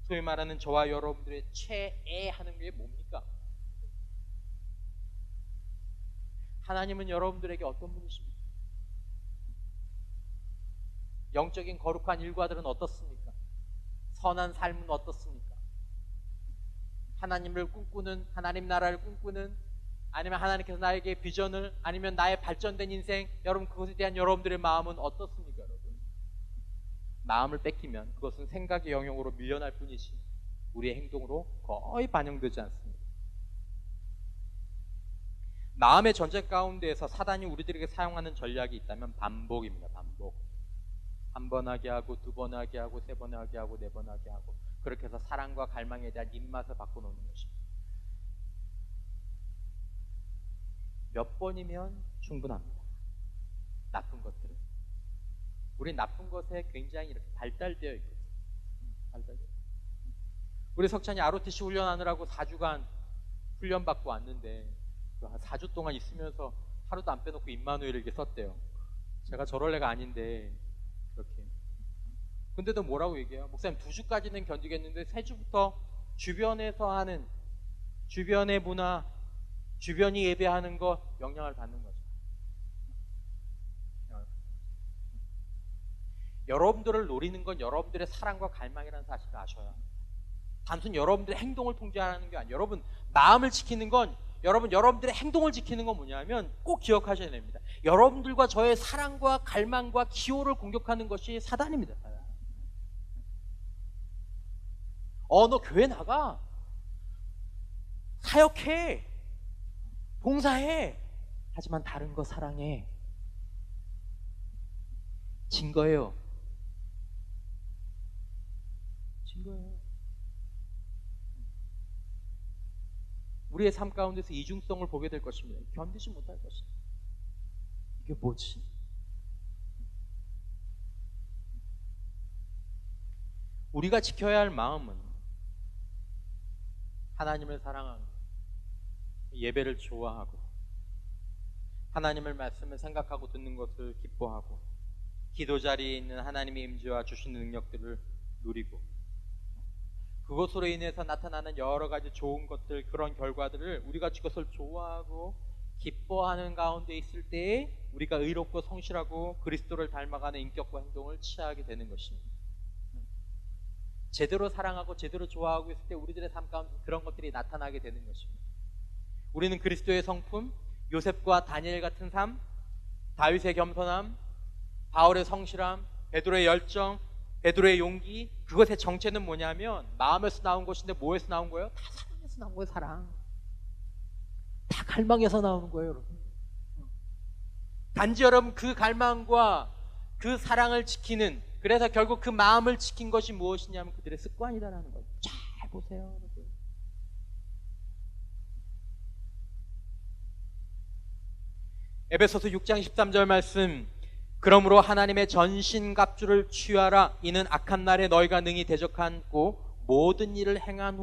소위 말하는 저와 여러분들의 최애하는 게 뭡니까? 하나님은 여러분들에게 어떤 분이십니까? 영적인 거룩한 일과들은 어떻습니까? 선한 삶은 어떻습니까? 하나님을 꿈꾸는, 하나님 나라를 꿈꾸는, 아니면 하나님께서 나에게 비전을, 아니면 나의 발전된 인생, 여러분 그것에 대한 여러분들의 마음은 어떻습니까? 여러분, 마음을 뺏기면 그것은 생각의 영역으로 밀려날 뿐이지 우리의 행동으로 거의 반영되지 않습니다. 마음의 전쟁 가운데에서 사단이 우리들에게 사용하는 전략이 있다면 반복입니다. 반복. 한 번 하게 하고, 두 번 하게 하고, 세 번 하게 하고, 네 번 하게 하고, 그렇게 해서 사랑과 갈망에 대한 입맛을 바꿔놓는 것입니다. 몇 번이면 충분합니다. 나쁜 것들은. 우리 나쁜 것에 굉장히 이렇게 발달되어 있거든요. 발달되어. 우리 석찬이 ROTC 훈련하느라고 4주간 훈련받고 왔는데, 4주 동안 있으면서 하루도 안 빼놓고 임마누엘을 이렇게 썼대요. 제가 저럴 애가 아닌데 그렇게. 근데도 뭐라고 얘기해요? 목사님 2주까지는 견디겠는데 3주부터 주변에서 하는, 주변의 문화, 주변이 예배하는 거 영향을 받는 거죠. 여러분들을 노리는 건 여러분들의 사랑과 갈망이라는 사실을 아셔야 합니다. 단순 여러분들의 행동을 통제하는 게 아니에요. 여러분 마음을 지키는 건, 여러분들의 행동을 지키는 건 뭐냐면 꼭 기억하셔야 됩니다. 여러분들과 저의 사랑과 갈망과 기호를 공격하는 것이 사단입니다. 사단. 너 교회 나가, 사역해, 봉사해, 하지만 다른 거 사랑해. 진 거예요. 진 거예요. 우리의 삶 가운데서 이중성을 보게 될 것입니다. 견디지 못할 것입니다. 이게 뭐지? 우리가 지켜야 할 마음은 하나님을 사랑하고, 예배를 좋아하고, 하나님의 말씀을 생각하고 듣는 것을 기뻐하고, 기도 자리에 있는 하나님의 임재와 주시는 능력들을 누리고, 그것으로 인해서 나타나는 여러 가지 좋은 것들, 그런 결과들을 우리가 그것을 좋아하고 기뻐하는 가운데 있을 때에 우리가 의롭고 성실하고 그리스도를 닮아가는 인격과 행동을 취하게 되는 것입니다. 제대로 사랑하고 제대로 좋아하고 있을 때 우리들의 삶 가운데 그런 것들이 나타나게 되는 것입니다. 우리는 그리스도의 성품, 요셉과 다니엘 같은 삶, 다윗의 겸손함, 바울의 성실함, 베드로의 열정, 베드로의 용기, 그것의 정체는 뭐냐면 마음에서 나온 것인데 뭐에서 나온 거예요? 다 사랑에서 나온 거예요. 사랑. 다 갈망에서 나오는 거예요, 여러분. 단지 여러분 그 갈망과 그 사랑을 지키는, 그래서 결국 그 마음을 지킨 것이 무엇이냐면 그들의 습관이다라는 거예요. 잘 보세요, 여러분. 에베소서 6장 13절 말씀, 그러므로 하나님의 전신갑주를 취하라. 이는 악한 날에 너희가 능히 대적하고 모든 일을 행한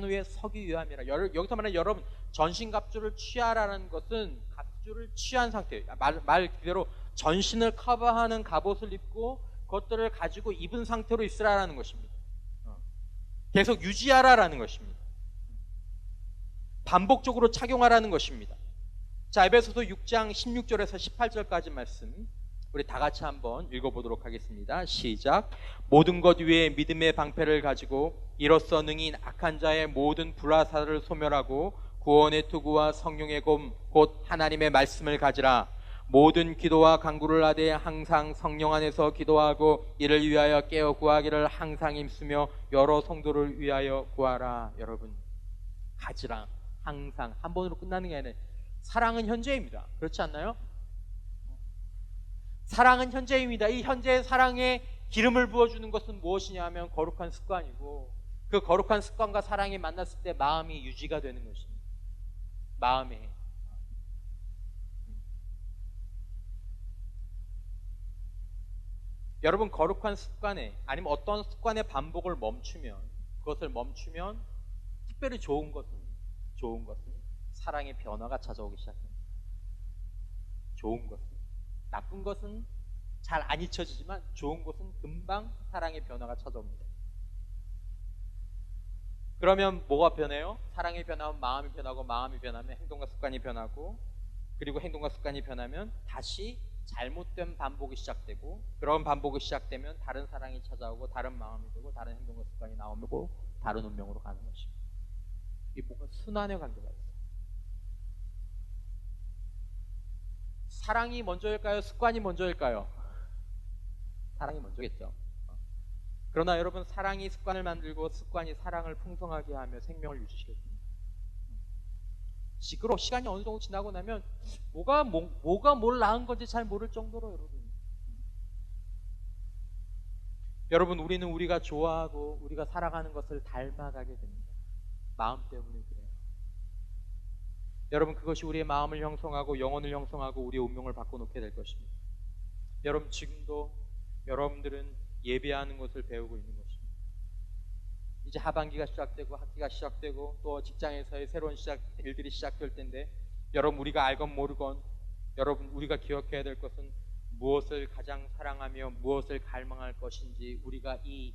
후에 서기 위함이라. 여기서 말하는 여러분 전신갑주를 취하라는 것은 갑주를 취한 상태예요. 말 그대로 전신을 커버하는 갑옷을 입고 그것들을 가지고 입은 상태로 있으라라는 것입니다. 계속 유지하라라는 것입니다. 반복적으로 착용하라는 것입니다. 자, 에베소서 6장 16절에서 18절까지 말씀 우리 다 같이 한번 읽어보도록 하겠습니다. 시작. 모든 것 위에 믿음의 방패를 가지고 이로써 능히 악한 자의 모든 불화살을 소멸하고 구원의 투구와 성령의 검 곧 하나님의 말씀을 가지라. 모든 기도와 간구를 하되 항상 성령 안에서 기도하고 이를 위하여 깨어 구하기를 항상 힘쓰며 여러 성도를 위하여 구하라. 여러분 가지라. 항상 한 번으로 끝나는 게 아니라 사랑은 현재입니다. 그렇지 않나요? 사랑은 현재입니다. 이 현재의 사랑에 기름을 부어주는 것은 무엇이냐 하면 거룩한 습관이고, 그 거룩한 습관과 사랑이 만났을 때 마음이 유지가 되는 것입니다. 마음에. 여러분 거룩한 습관에, 아니면 어떤 습관의 반복을 멈추면, 그것을 멈추면 특별히 좋은 것은 사랑의 변화가 찾아오기 시작합니다. 좋은 것은, 나쁜 것은 잘 안 잊혀지지만 좋은 것은 금방 사랑의 변화가 찾아옵니다. 그러면 뭐가 변해요? 사랑이 변하면 마음이 변하고, 마음이 변하면 행동과 습관이 변하고, 그리고 행동과 습관이 변하면 다시 잘못된 반복이 시작되고, 그런 반복이 시작되면 다른 사랑이 찾아오고, 다른 마음이 되고, 다른 행동과 습관이 나오고, 다른 운명으로 가는 것입니다. 이게 뭔가 순환의 관계가 있어요. 사랑이 먼저일까요? 습관이 먼저일까요? 사랑이 먼저겠죠. 그러나 여러분, 사랑이 습관을 만들고 습관이 사랑을 풍성하게 하며 생명을 유지시켰습니다. 시간이 어느 정도 지나고 나면 뭐가 뭘 낳은 건지 잘 모를 정도로 여러분, 우리는 우리가 좋아하고 우리가 사랑하는 것을 닮아가게 됩니다. 마음 때문에 그래요. 여러분, 그것이 우리의 마음을 형성하고 영혼을 형성하고 우리의 운명을 바꿔놓게 될 것입니다. 여러분, 지금도 여러분들은 예배하는 것을 배우고 있는 것입니다. 이제 하반기가 시작되고 학기가 시작되고 또 직장에서의 새로운 일들이 시작될 텐데, 여러분, 우리가 알건 모르건 여러분, 우리가 기억해야 될 것은 무엇을 가장 사랑하며 무엇을 갈망할 것인지, 우리가 이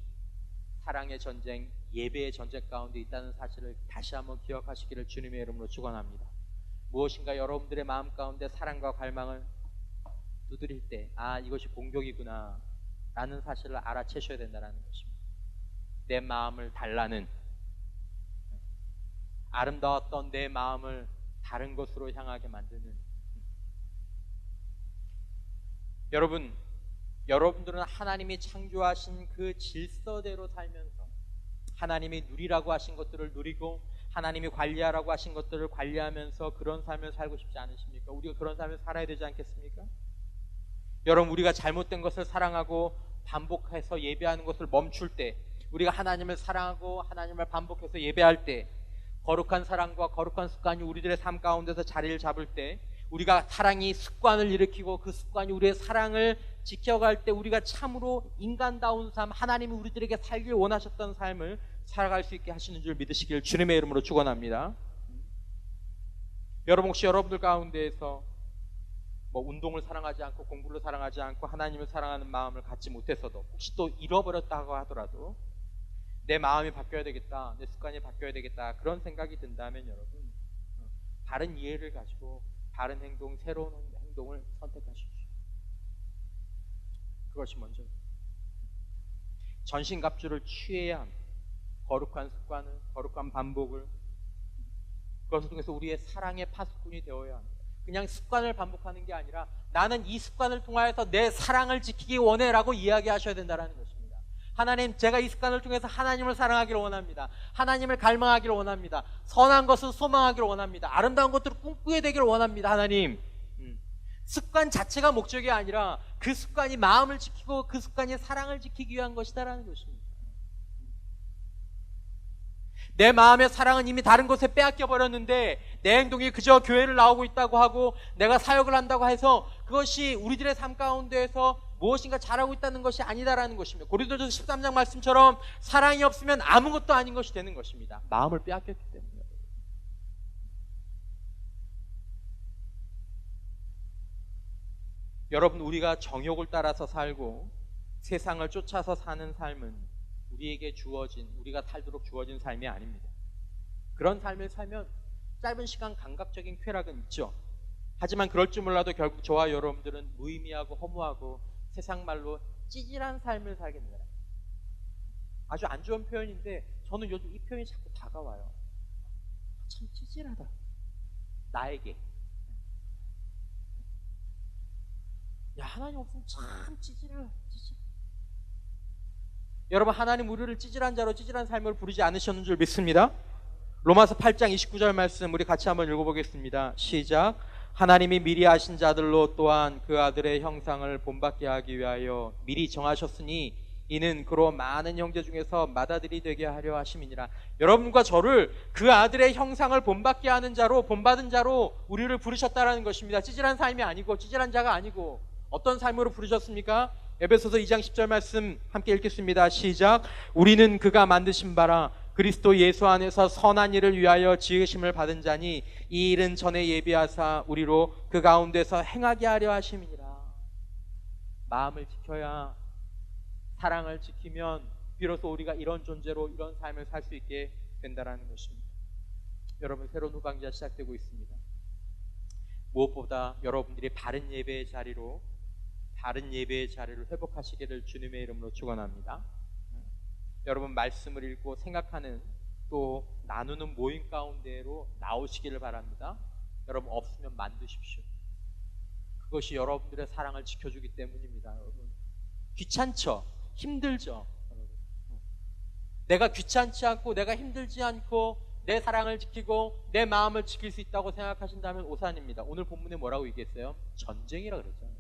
사랑의 전쟁, 예배의 전쟁 가운데 있다는 사실을 다시 한번 기억하시기를 주님의 이름으로 축원합니다. 무엇인가 여러분들의 마음 가운데 사랑과 갈망을 두드릴 때, 이것이 공격이구나 라는 사실을 알아채셔야 된다는 것입니다. 내 마음을 달라는, 아름다웠던 내 마음을 다른 것으로 향하게 만드는. 여러분들은 하나님이 창조하신 그 질서대로 살면서 하나님이 누리라고 하신 것들을 누리고 하나님이 관리하라고 하신 것들을 관리하면서 그런 삶을 살고 싶지 않으십니까? 우리가 그런 삶을 살아야 되지 않겠습니까? 여러분, 우리가 잘못된 것을 사랑하고 반복해서 예배하는 것을 멈출 때, 우리가 하나님을 사랑하고 하나님을 반복해서 예배할 때, 거룩한 사랑과 거룩한 습관이 우리들의 삶 가운데서 자리를 잡을 때, 우리가 사랑이 습관을 일으키고 그 습관이 우리의 사랑을 지켜갈 때, 우리가 참으로 인간다운 삶, 하나님이 우리들에게 살길 원하셨던 삶을 살아갈 수 있게 하시는 줄 믿으시길 주님의 이름으로 축원합니다. 여러분, 혹시 여러분들 가운데에서 운동을 사랑하지 않고 공부를 사랑하지 않고 하나님을 사랑하는 마음을 갖지 못해서도, 혹시 또 잃어버렸다고 하더라도 내 마음이 바뀌어야 되겠다, 내 습관이 바뀌어야 되겠다, 그런 생각이 든다면 여러분, 바른 이해를 가지고 바른 행동, 새로운 행동을 선택하십시오. 그것이 먼저 전신갑주를 취해야 합니다. 거룩한 습관을, 거룩한 반복을, 그것을 통해서 우리의 사랑의 파수꾼이 되어야 합니다. 그냥 습관을 반복하는 게 아니라 나는 이 습관을 통하여서 내 사랑을 지키기 원해 라고 이야기하셔야 된다는 것입니다. 하나님, 제가 이 습관을 통해서 하나님을 사랑하기를 원합니다. 하나님을 갈망하기를 원합니다. 선한 것을 소망하기를 원합니다. 아름다운 것들을 꿈꾸게 되기를 원합니다. 하나님, 습관 자체가 목적이 아니라 그 습관이 마음을 지키고 그 습관이 사랑을 지키기 위한 것이다라는 것입니다. 내 마음의 사랑은 이미 다른 곳에 빼앗겨 버렸는데 내 행동이 그저 교회를 나오고 있다고 하고 내가 사역을 한다고 해서 그것이 우리들의 삶 가운데에서 무엇인가 잘하고 있다는 것이 아니다라는 것입니다. 고린도전서 13장 말씀처럼 사랑이 없으면 아무것도 아닌 것이 되는 것입니다. 마음을 빼앗겼기 때문에. 여러분, 우리가 정욕을 따라서 살고 세상을 쫓아서 사는 삶은 우리에게 주어진, 우리가 살도록 주어진 삶이 아닙니다. 그런 삶을 살면 짧은 시간 감각적인 쾌락은 있죠. 하지만 그럴 줄 몰라도 결국 저와 여러분들은 무의미하고 허무하고 세상 말로 찌질한 삶을 살게 됩니다. 아주 안 좋은 표현인데 저는 요즘 이 표현이 자꾸 다가와요. 참 찌질하다, 나에게. 야, 하나님 없으면 참 찌질해. 여러분, 하나님 우리를 찌질한 자로 찌질한 삶을 부르지 않으셨는 줄 믿습니다. 로마서 8장 29절 말씀 우리 같이 한번 읽어보겠습니다. 시작. 하나님이 미리 아신 자들로 또한 그 아들의 형상을 본받게 하기 위하여 미리 정하셨으니 이는 그로 많은 형제 중에서 맏아들이 되게 하려 하심이니라. 여러분과 저를 그 아들의 형상을 본받게 하는 자로, 본받은 자로 우리를 부르셨다라는 것입니다. 찌질한 삶이 아니고 찌질한 자가 아니고 어떤 삶으로 부르셨습니까? 에베소서 2장 10절 말씀 함께 읽겠습니다. 시작. 우리는 그가 만드신 바라 그리스도 예수 안에서 선한 일을 위하여 지으심을 받은 자니 이 일은 전에 예비하사 우리로 그 가운데서 행하게 하려 하심이니라. 마음을 지켜야, 사랑을 지키면 비로소 우리가 이런 존재로 이런 삶을 살 수 있게 된다는 것입니다. 여러분, 새로운 후반기가 시작되고 있습니다. 무엇보다 여러분들이 바른 예배의 자리로 회복하시기를 주님의 이름으로 축원합니다. 여러분, 말씀을 읽고 생각하는, 또 나누는 모임 가운데로 나오시기를 바랍니다. 여러분, 없으면 만드십시오. 그것이 여러분들의 사랑을 지켜주기 때문입니다. 여러분, 귀찮죠? 힘들죠? 여러분. 내가 귀찮지 않고 내가 힘들지 않고 내 사랑을 지키고 내 마음을 지킬 수 있다고 생각하신다면 오산입니다. 오늘 본문에 뭐라고 얘기했어요? 전쟁이라 그랬잖아요.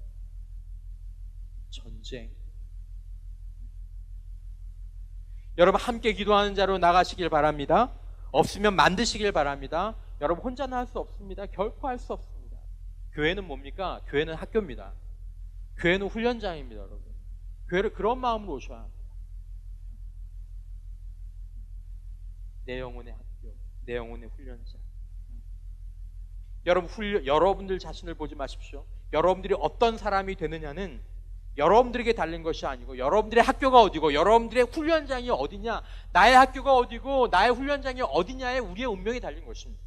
전쟁. 여러분, 함께 기도하는 자로 나가시길 바랍니다. 없으면 만드시길 바랍니다. 여러분, 혼자는 할 수 없습니다. 결코 할 수 없습니다. 교회는 뭡니까? 교회는 학교입니다. 교회는 훈련장입니다. 여러분, 교회를 그런 마음으로 오셔야 합니다. 내 영혼의 학교, 내 영혼의 훈련장. 여러분들 자신을 보지 마십시오. 여러분들이 어떤 사람이 되느냐는 여러분들에게 달린 것이 아니고, 여러분들의 학교가 어디고 여러분들의 훈련장이 어디냐, 나의 학교가 어디고 나의 훈련장이 어디냐에 우리의 운명이 달린 것입니다.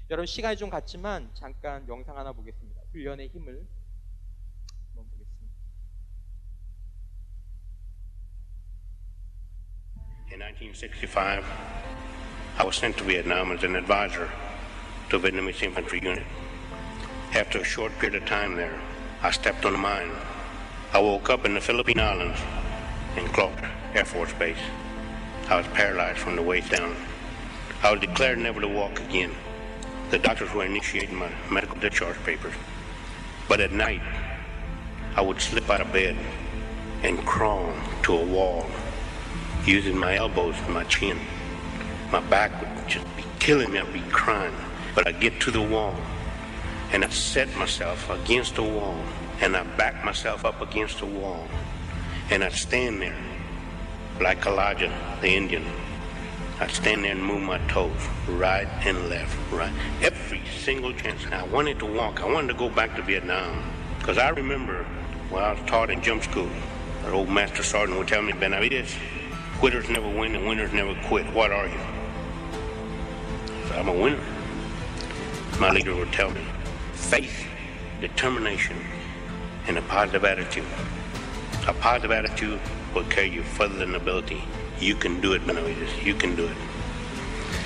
여러분, 시간이 좀 갔지만 잠깐 영상 하나 보겠습니다. 훈련의 힘을 한번 보겠습니다. In 1965, I was sent to Vietnam as an advisor to a Vietnamese infantry unit. After a short period of time there, I stepped on a mine. I woke up in the Philippine Islands in Clark Air Force Base. I was paralyzed from the waist down. I was declared never to walk again. The doctors were initiating my medical discharge papers. But at night, I would slip out of bed and crawl to a wall using my elbows and my chin. My back would just be killing me. I'd be crying. But I'd get to the wall and I'd set myself against the wall and I'd back myself up against the wall and I'd stand there like Elijah the Indian. I'd stand there and move my toes right and left, right. Every single chance. I wanted to walk. I wanted to go back to Vietnam because I remember when I was taught in jump school, an old master sergeant would tell me, Benavides, quitters never win and winners never quit. What are you? I said, I'm a winner. My leader would tell me, faith, determination, and a positive attitude. A positive attitude will carry you further than ability. You can do it, Benavides. You can do it.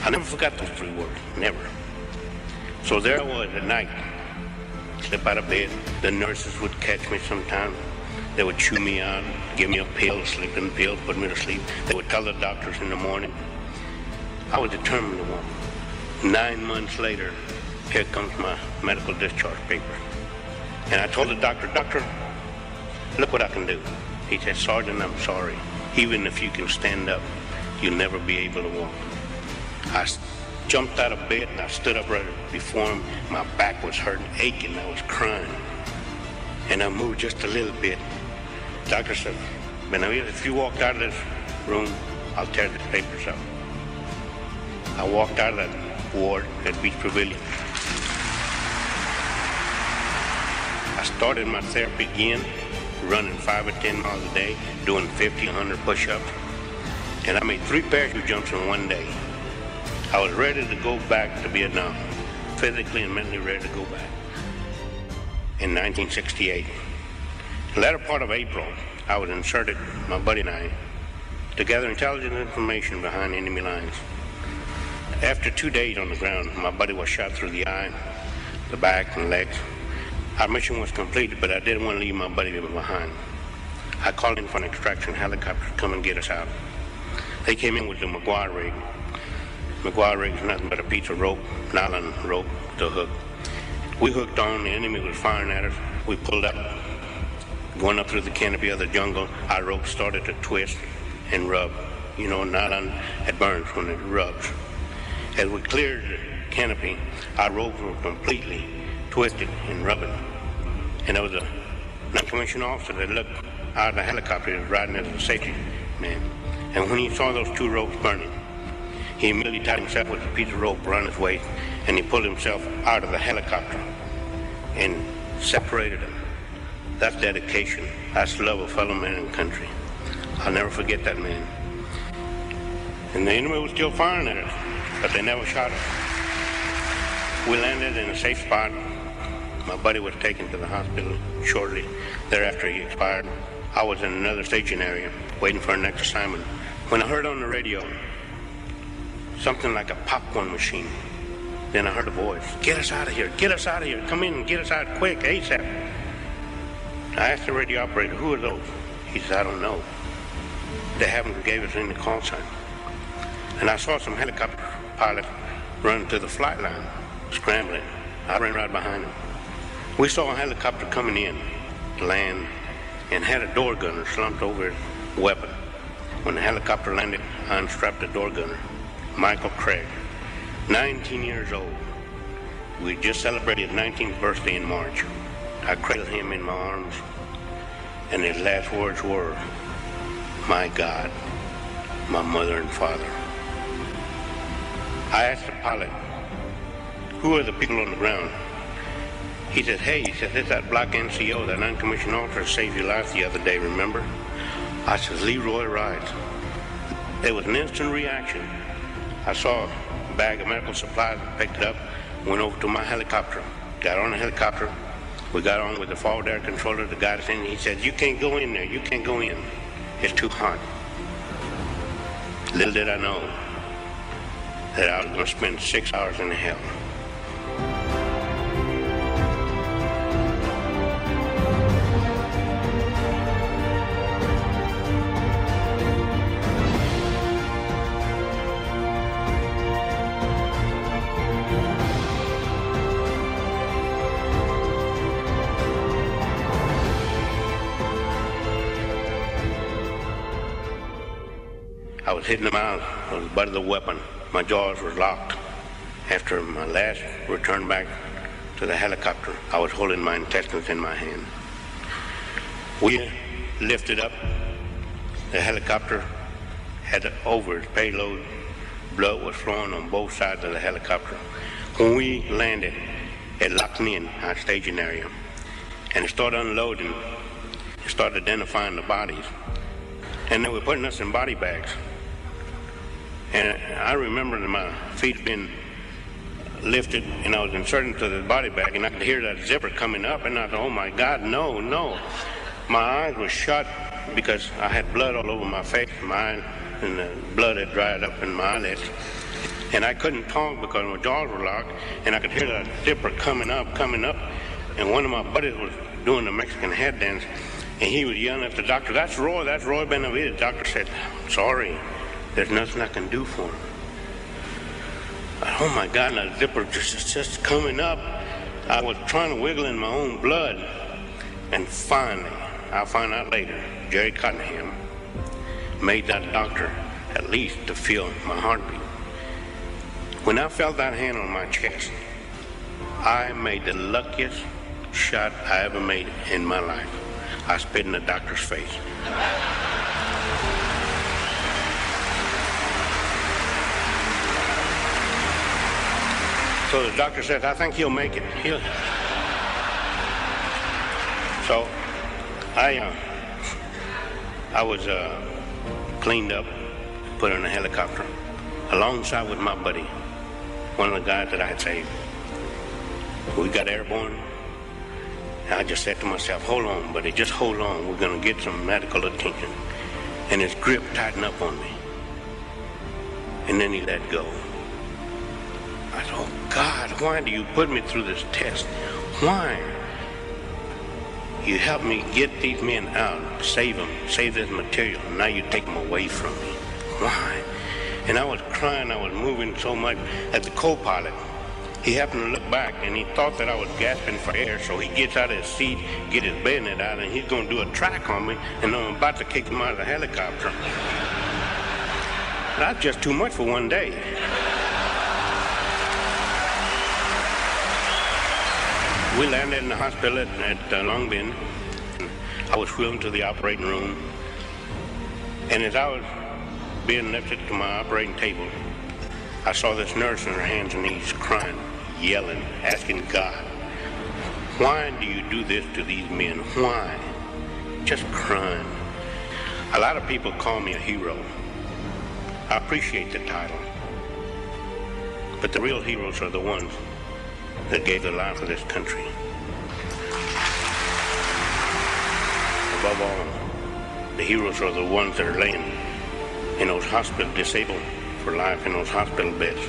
I never forgot those three words. Never. So there I was at night. Slip out of bed. The nurses would catch me sometime. They would chew me out, give me a pill, sleeping pill, put me to sleep. They would tell the doctors in the morning. I was determined to walk. 9 months later, here comes my medical discharge paper. And I told the doctor, Doctor, look what I can do. He said, Sergeant, I'm sorry. Even if you can stand up, you'll never be able to walk. I jumped out of bed and I stood up right before him. My back was hurting, aching, I was crying. And I moved just a little bit. Doctor said, Benavides, if you walked out of this room, I'll tear the papers up. I walked out of that ward at Beach Pavilion. I started my therapy again, running 5 or 10 miles a day, doing 50, 100 push-ups. And I made 3 parachute jumps in one day. I was ready to go back to Vietnam, physically and mentally ready to go back. In 1968, the latter part of April, I was inserted, my buddy and I, to gather intelligence information behind enemy lines. After 2 days on the ground, my buddy was shot through the eye, the back, and legs. Our mission was completed, but I didn't want to leave my buddy behind. I called in for an extraction helicopter to come and get us out. They came in with the McGuire rig. McGuire rig is nothing but a piece of rope, nylon rope, with a hook. We hooked on, the enemy was firing at us. We pulled up, going up through the canopy of the jungle. Our rope started to twist and rub. You know, nylon, it burns when it rubs. As we cleared the canopy, our ropes were completely twisted and rubbing. And there was a non-commissioned officer that looked out of the helicopter, he was riding as a safety man. And when he saw those 2 ropes burning, He immediately tied himself with a piece of rope around his waist, and he pulled himself out of the helicopter and separated him. That's dedication. That's love of fellow man and country. I'll never forget that man. And the enemy was still firing at us, but they never shot us. We landed in a safe spot. My buddy was taken to the hospital shortly thereafter he expired. I was in another staging area waiting for our next assignment when I heard on the radio something like a popcorn machine. Then I heard a voice, "Get us out of here, get us out of here, come in and get us out quick, ASAP." I asked the radio operator, "Who are those?" He said, "I don't know. They haven't gave us any call sign." And I saw some helicopter pilots run to the flight line, scrambling. I ran right behind them. We saw a helicopter coming in, land, and had a door gunner slumped over his weapon. When the helicopter landed, I unstrapped the door gunner, Michael Craig, 19 years old. We just celebrated his 19th birthday in March. I cradled him in my arms, and his last words were, "My God, my mother and father." I asked the pilot, "Who are the people on the ground?" He said, "Hey," he said, "it's that black NCO, that non-commissioned officer saved your life the other day, remember?" I said, "Leroy Rice." There was an instant reaction. I saw a bag of medical supplies, picked it up, went over to my helicopter, got on the helicopter. We got on with the forward air controller, the guy that's in. He said, "You can't go in there, you can't go in. It's too hot." Little did I know that I was going to spend 6 hours in hell. I was hitting the mouth with the butt of the weapon. My jaws were locked. After my last return back to the helicopter, I was holding my intestines in my hand. We lifted up. The helicopter had over its payload. Blood was flowing on both sides of the helicopter. When we landed, it locked me in our staging area. And it started unloading. It started identifying the bodies. And they were putting us in body bags. And I remember that my feet being lifted and I was inserted into the body bag and I could hear that zipper coming up and I thought, "Oh my God, no, no." My eyes were shut because I had blood all over my face, my eyes, and the blood had dried up in my eyelids. And I couldn't talk because my jaws were locked and I could hear that zipper coming up. And one of my buddies was doing the Mexican head dance and he was yelling at the doctor, "That's Roy Benavides." The doctor said, "Sorry. There's nothing I can do for him." Oh my God, and that zipper just coming up. I was trying to wiggle in my own blood. And finally, I'll find out later, Jerry Cottenham made that doctor at least to feel my heartbeat. When I felt that hand on my chest, I made the luckiest shot I ever made in my life. I spit in the doctor's face. So the doctor says, "I think he'll make it." So I was cleaned up, put in a helicopter, alongside with my buddy, one of the guys that I had saved. We got airborne. And I just said to myself, "Hold on, buddy, just hold on. We're going to get some medical attention." And his grip tightened up on me. And then he let go. I thought, "Oh God, why do you put me through this test? Why? You helped me get these men out, save them, save this material, and now you take them away from me. Why?" And I was crying, I was moving so much. At the co-pilot, he happened to look back and he thought that I was gasping for air, so he gets out of his seat, get his bayonet out, and he's going to do a track on me, and I'm about to kick him out of the helicopter. That's just too much for one day. We landed in the hospital at Long Bend. I was wheeled to the operating room. And as I was being lifted to my operating table, I saw this nurse on her hands and knees crying, yelling, asking God, why do you do this to these men? Why? Just crying. A lot of people call me a hero. I appreciate the title. But the real heroes are the ones that gave their life for this country. Above all, the heroes are the ones that are laying in those hospitals, disabled for life in those hospital beds.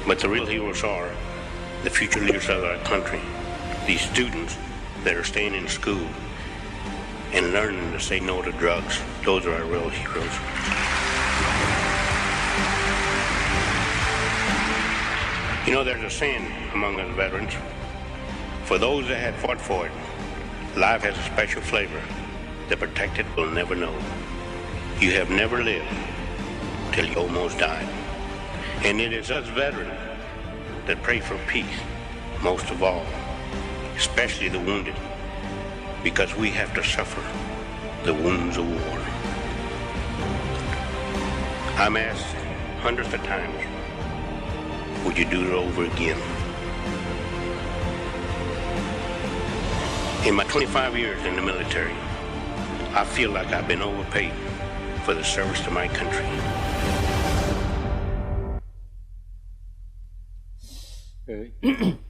But the real heroes are the future leaders of our country. These students that are staying in school and learning to say no to drugs. Those are our real heroes. You know, there's a saying among us veterans, for those that have fought for it, life has a special flavor. The protected will never know. You have never lived till you almost died. And it is us veterans that pray for peace, most of all, especially the wounded, because we have to suffer the wounds of war. I'm asked hundreds of times, would you do it over again? In my 25 years in the military, I feel like I've been overpaid for the service to my country.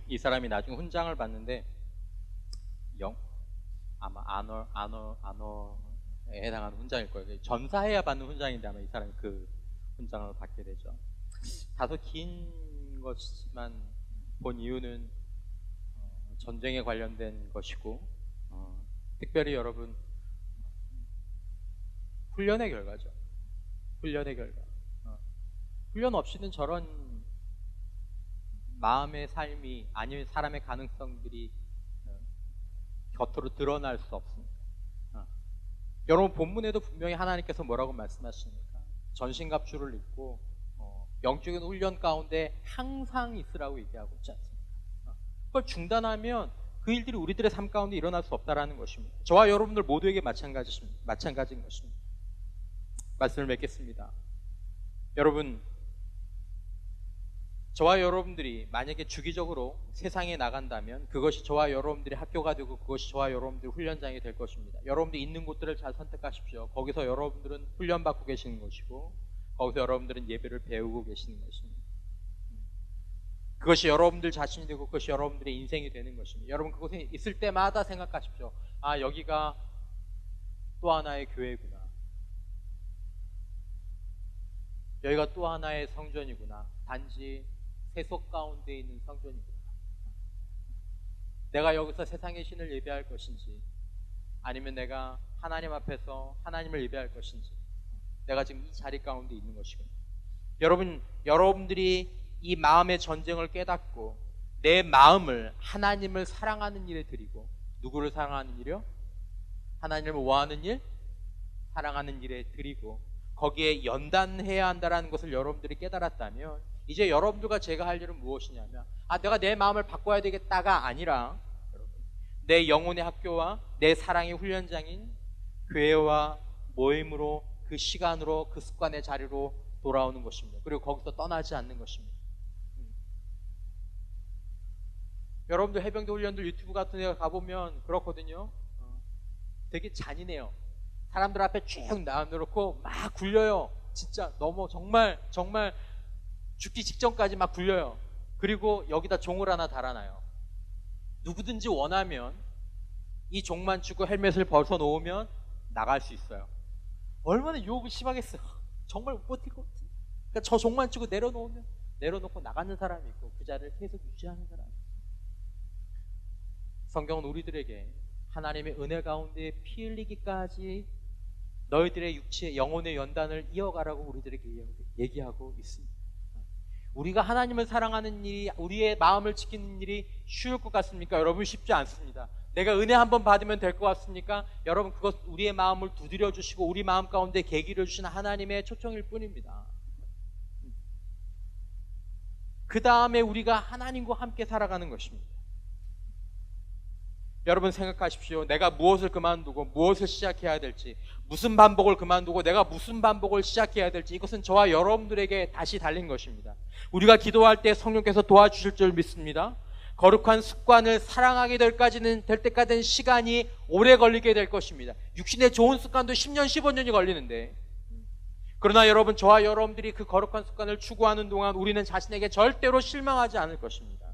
이 사람이 나중에 훈장을 받는데 아마 안어에 해당하는 훈장일 거예요. 전사해야 받는 훈장인데 아마 이 사람이 그 훈장을 받게 되죠. 다소 긴 것이지만 본 이유는 전쟁에 관련된 것이고 특별히 여러분 훈련의 결과죠. 훈련의 결과. 훈련 없이는 저런 마음의 삶이 아니면 사람의 가능성들이 겉으로 드러날 수 없습니다. 여러분 본문에도 분명히 하나님께서 뭐라고 말씀하십니까? 전신갑주를 입고 영적인 훈련 가운데 항상 있으라고 얘기하고 있지 않습니까? 그걸 중단하면 그 일들이 우리들의 삶 가운데 일어날 수 없다라는 것입니다. 저와 여러분들 모두에게 마찬가지인 것입니다. 말씀을 맺겠습니다. 여러분, 저와 여러분들이 만약에 주기적으로 세상에 나간다면 그것이 저와 여러분들의 학교가 되고 그것이 저와 여러분들의 훈련장이 될 것입니다. 여러분들이 있는 곳들을 잘 선택하십시오. 거기서 여러분들은 훈련받고 계시는 것이고 거기서 여러분들은 예배를 배우고 계시는 것입니다. 그것이 여러분들 자신이 되고 그것이 여러분들의 인생이 되는 것입니다. 여러분 그곳에 있을 때마다 생각하십시오. 아, 여기가 또 하나의 교회구나. 여기가 또 하나의 성전이구나. 단지 세속 가운데 있는 성전이구나. 내가 여기서 세상의 신을 예배할 것인지 아니면 내가 하나님 앞에서 하나님을 예배할 것인지 내가 지금 이 자리 가운데 있는 것이구나. 여러분들이 이 마음의 전쟁을 깨닫고 내 마음을 하나님을 사랑하는 일에 드리고 누구를 사랑하는 일이요? 하나님을 모아하는 일? 사랑하는 일에 드리고 거기에 연단해야 한다는 것을 여러분들이 깨달았다면 이제 여러분들과 제가 할 일은 무엇이냐면 내가 내 마음을 바꿔야 되겠다가 아니라 내 영혼의 학교와 내 사랑의 훈련장인 교회와 모임으로 그 시간으로 그 습관의 자리로 돌아오는 것입니다. 그리고 거기서 떠나지 않는 것입니다. 여러분들 해병대 훈련들 유튜브 같은 데 가보면 그렇거든요. 되게 잔인해요. 사람들 앞에 쭉 나와놓고 막 굴려요. 진짜 너무 정말 죽기 직전까지 막 굴려요. 그리고 여기다 종을 하나 달아놔요. 누구든지 원하면 이 종만 주고 헬멧을 벗어놓으면 나갈 수 있어요. 얼마나 유혹이 심하겠어요. 정말 못 버틸 것 같아요. 그러니까 저 종만 주고 내려놓고 나가는 사람이 있고 그 자리를 계속 유지하는 사람이 있어요. 성경은 우리들에게 하나님의 은혜 가운데 피 흘리기까지 너희들의 육체의 영혼의 연단을 이어가라고 우리들에게 얘기하고 있습니다. 우리가 하나님을 사랑하는 일이 우리의 마음을 지키는 일이 쉬울 것 같습니까? 여러분 쉽지 않습니다. 내가 은혜 한번 받으면 될 것 같습니까? 여러분 그것 우리의 마음을 두드려 주시고 우리 마음 가운데 계기를 주시는 하나님의 초청일 뿐입니다. 그 다음에 우리가 하나님과 함께 살아가는 것입니다. 여러분 생각하십시오. 내가 무엇을 그만두고 무엇을 시작해야 될지, 무슨 반복을 그만두고 내가 무슨 반복을 시작해야 될지, 이것은 저와 여러분들에게 다시 달린 것입니다. 우리가 기도할 때 성령께서 도와주실 줄 믿습니다. 거룩한 습관을 사랑하게 될 때까지는 시간이 오래 걸리게 될 것입니다. 육신의 좋은 습관도 10년, 15년이 걸리는데, 그러나 여러분, 저와 여러분들이 그 거룩한 습관을 추구하는 동안 우리는 자신에게 절대로 실망하지 않을 것입니다.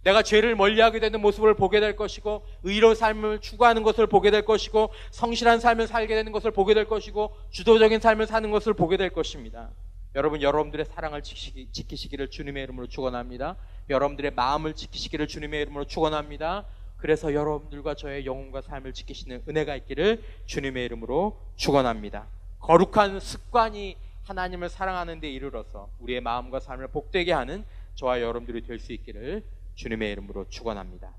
내가 죄를 멀리하게 되는 모습을 보게 될 것이고, 의로 삶을 추구하는 것을 보게 될 것이고, 성실한 삶을 살게 되는 것을 보게 될 것이고, 주도적인 삶을 사는 것을 보게 될 것입니다. 여러분, 여러분들의 사랑을 지키시기를 주님의 이름으로 축원합니다. 여러분들의 마음을 지키시기를 주님의 이름으로 축원합니다. 그래서 여러분들과 저의 영혼과 삶을 지키시는 은혜가 있기를 주님의 이름으로 축원합니다. 거룩한 습관이 하나님을 사랑하는 데 이르러서 우리의 마음과 삶을 복되게 하는 저와 여러분들이 될 수 있기를 주님의 이름으로 축원합니다.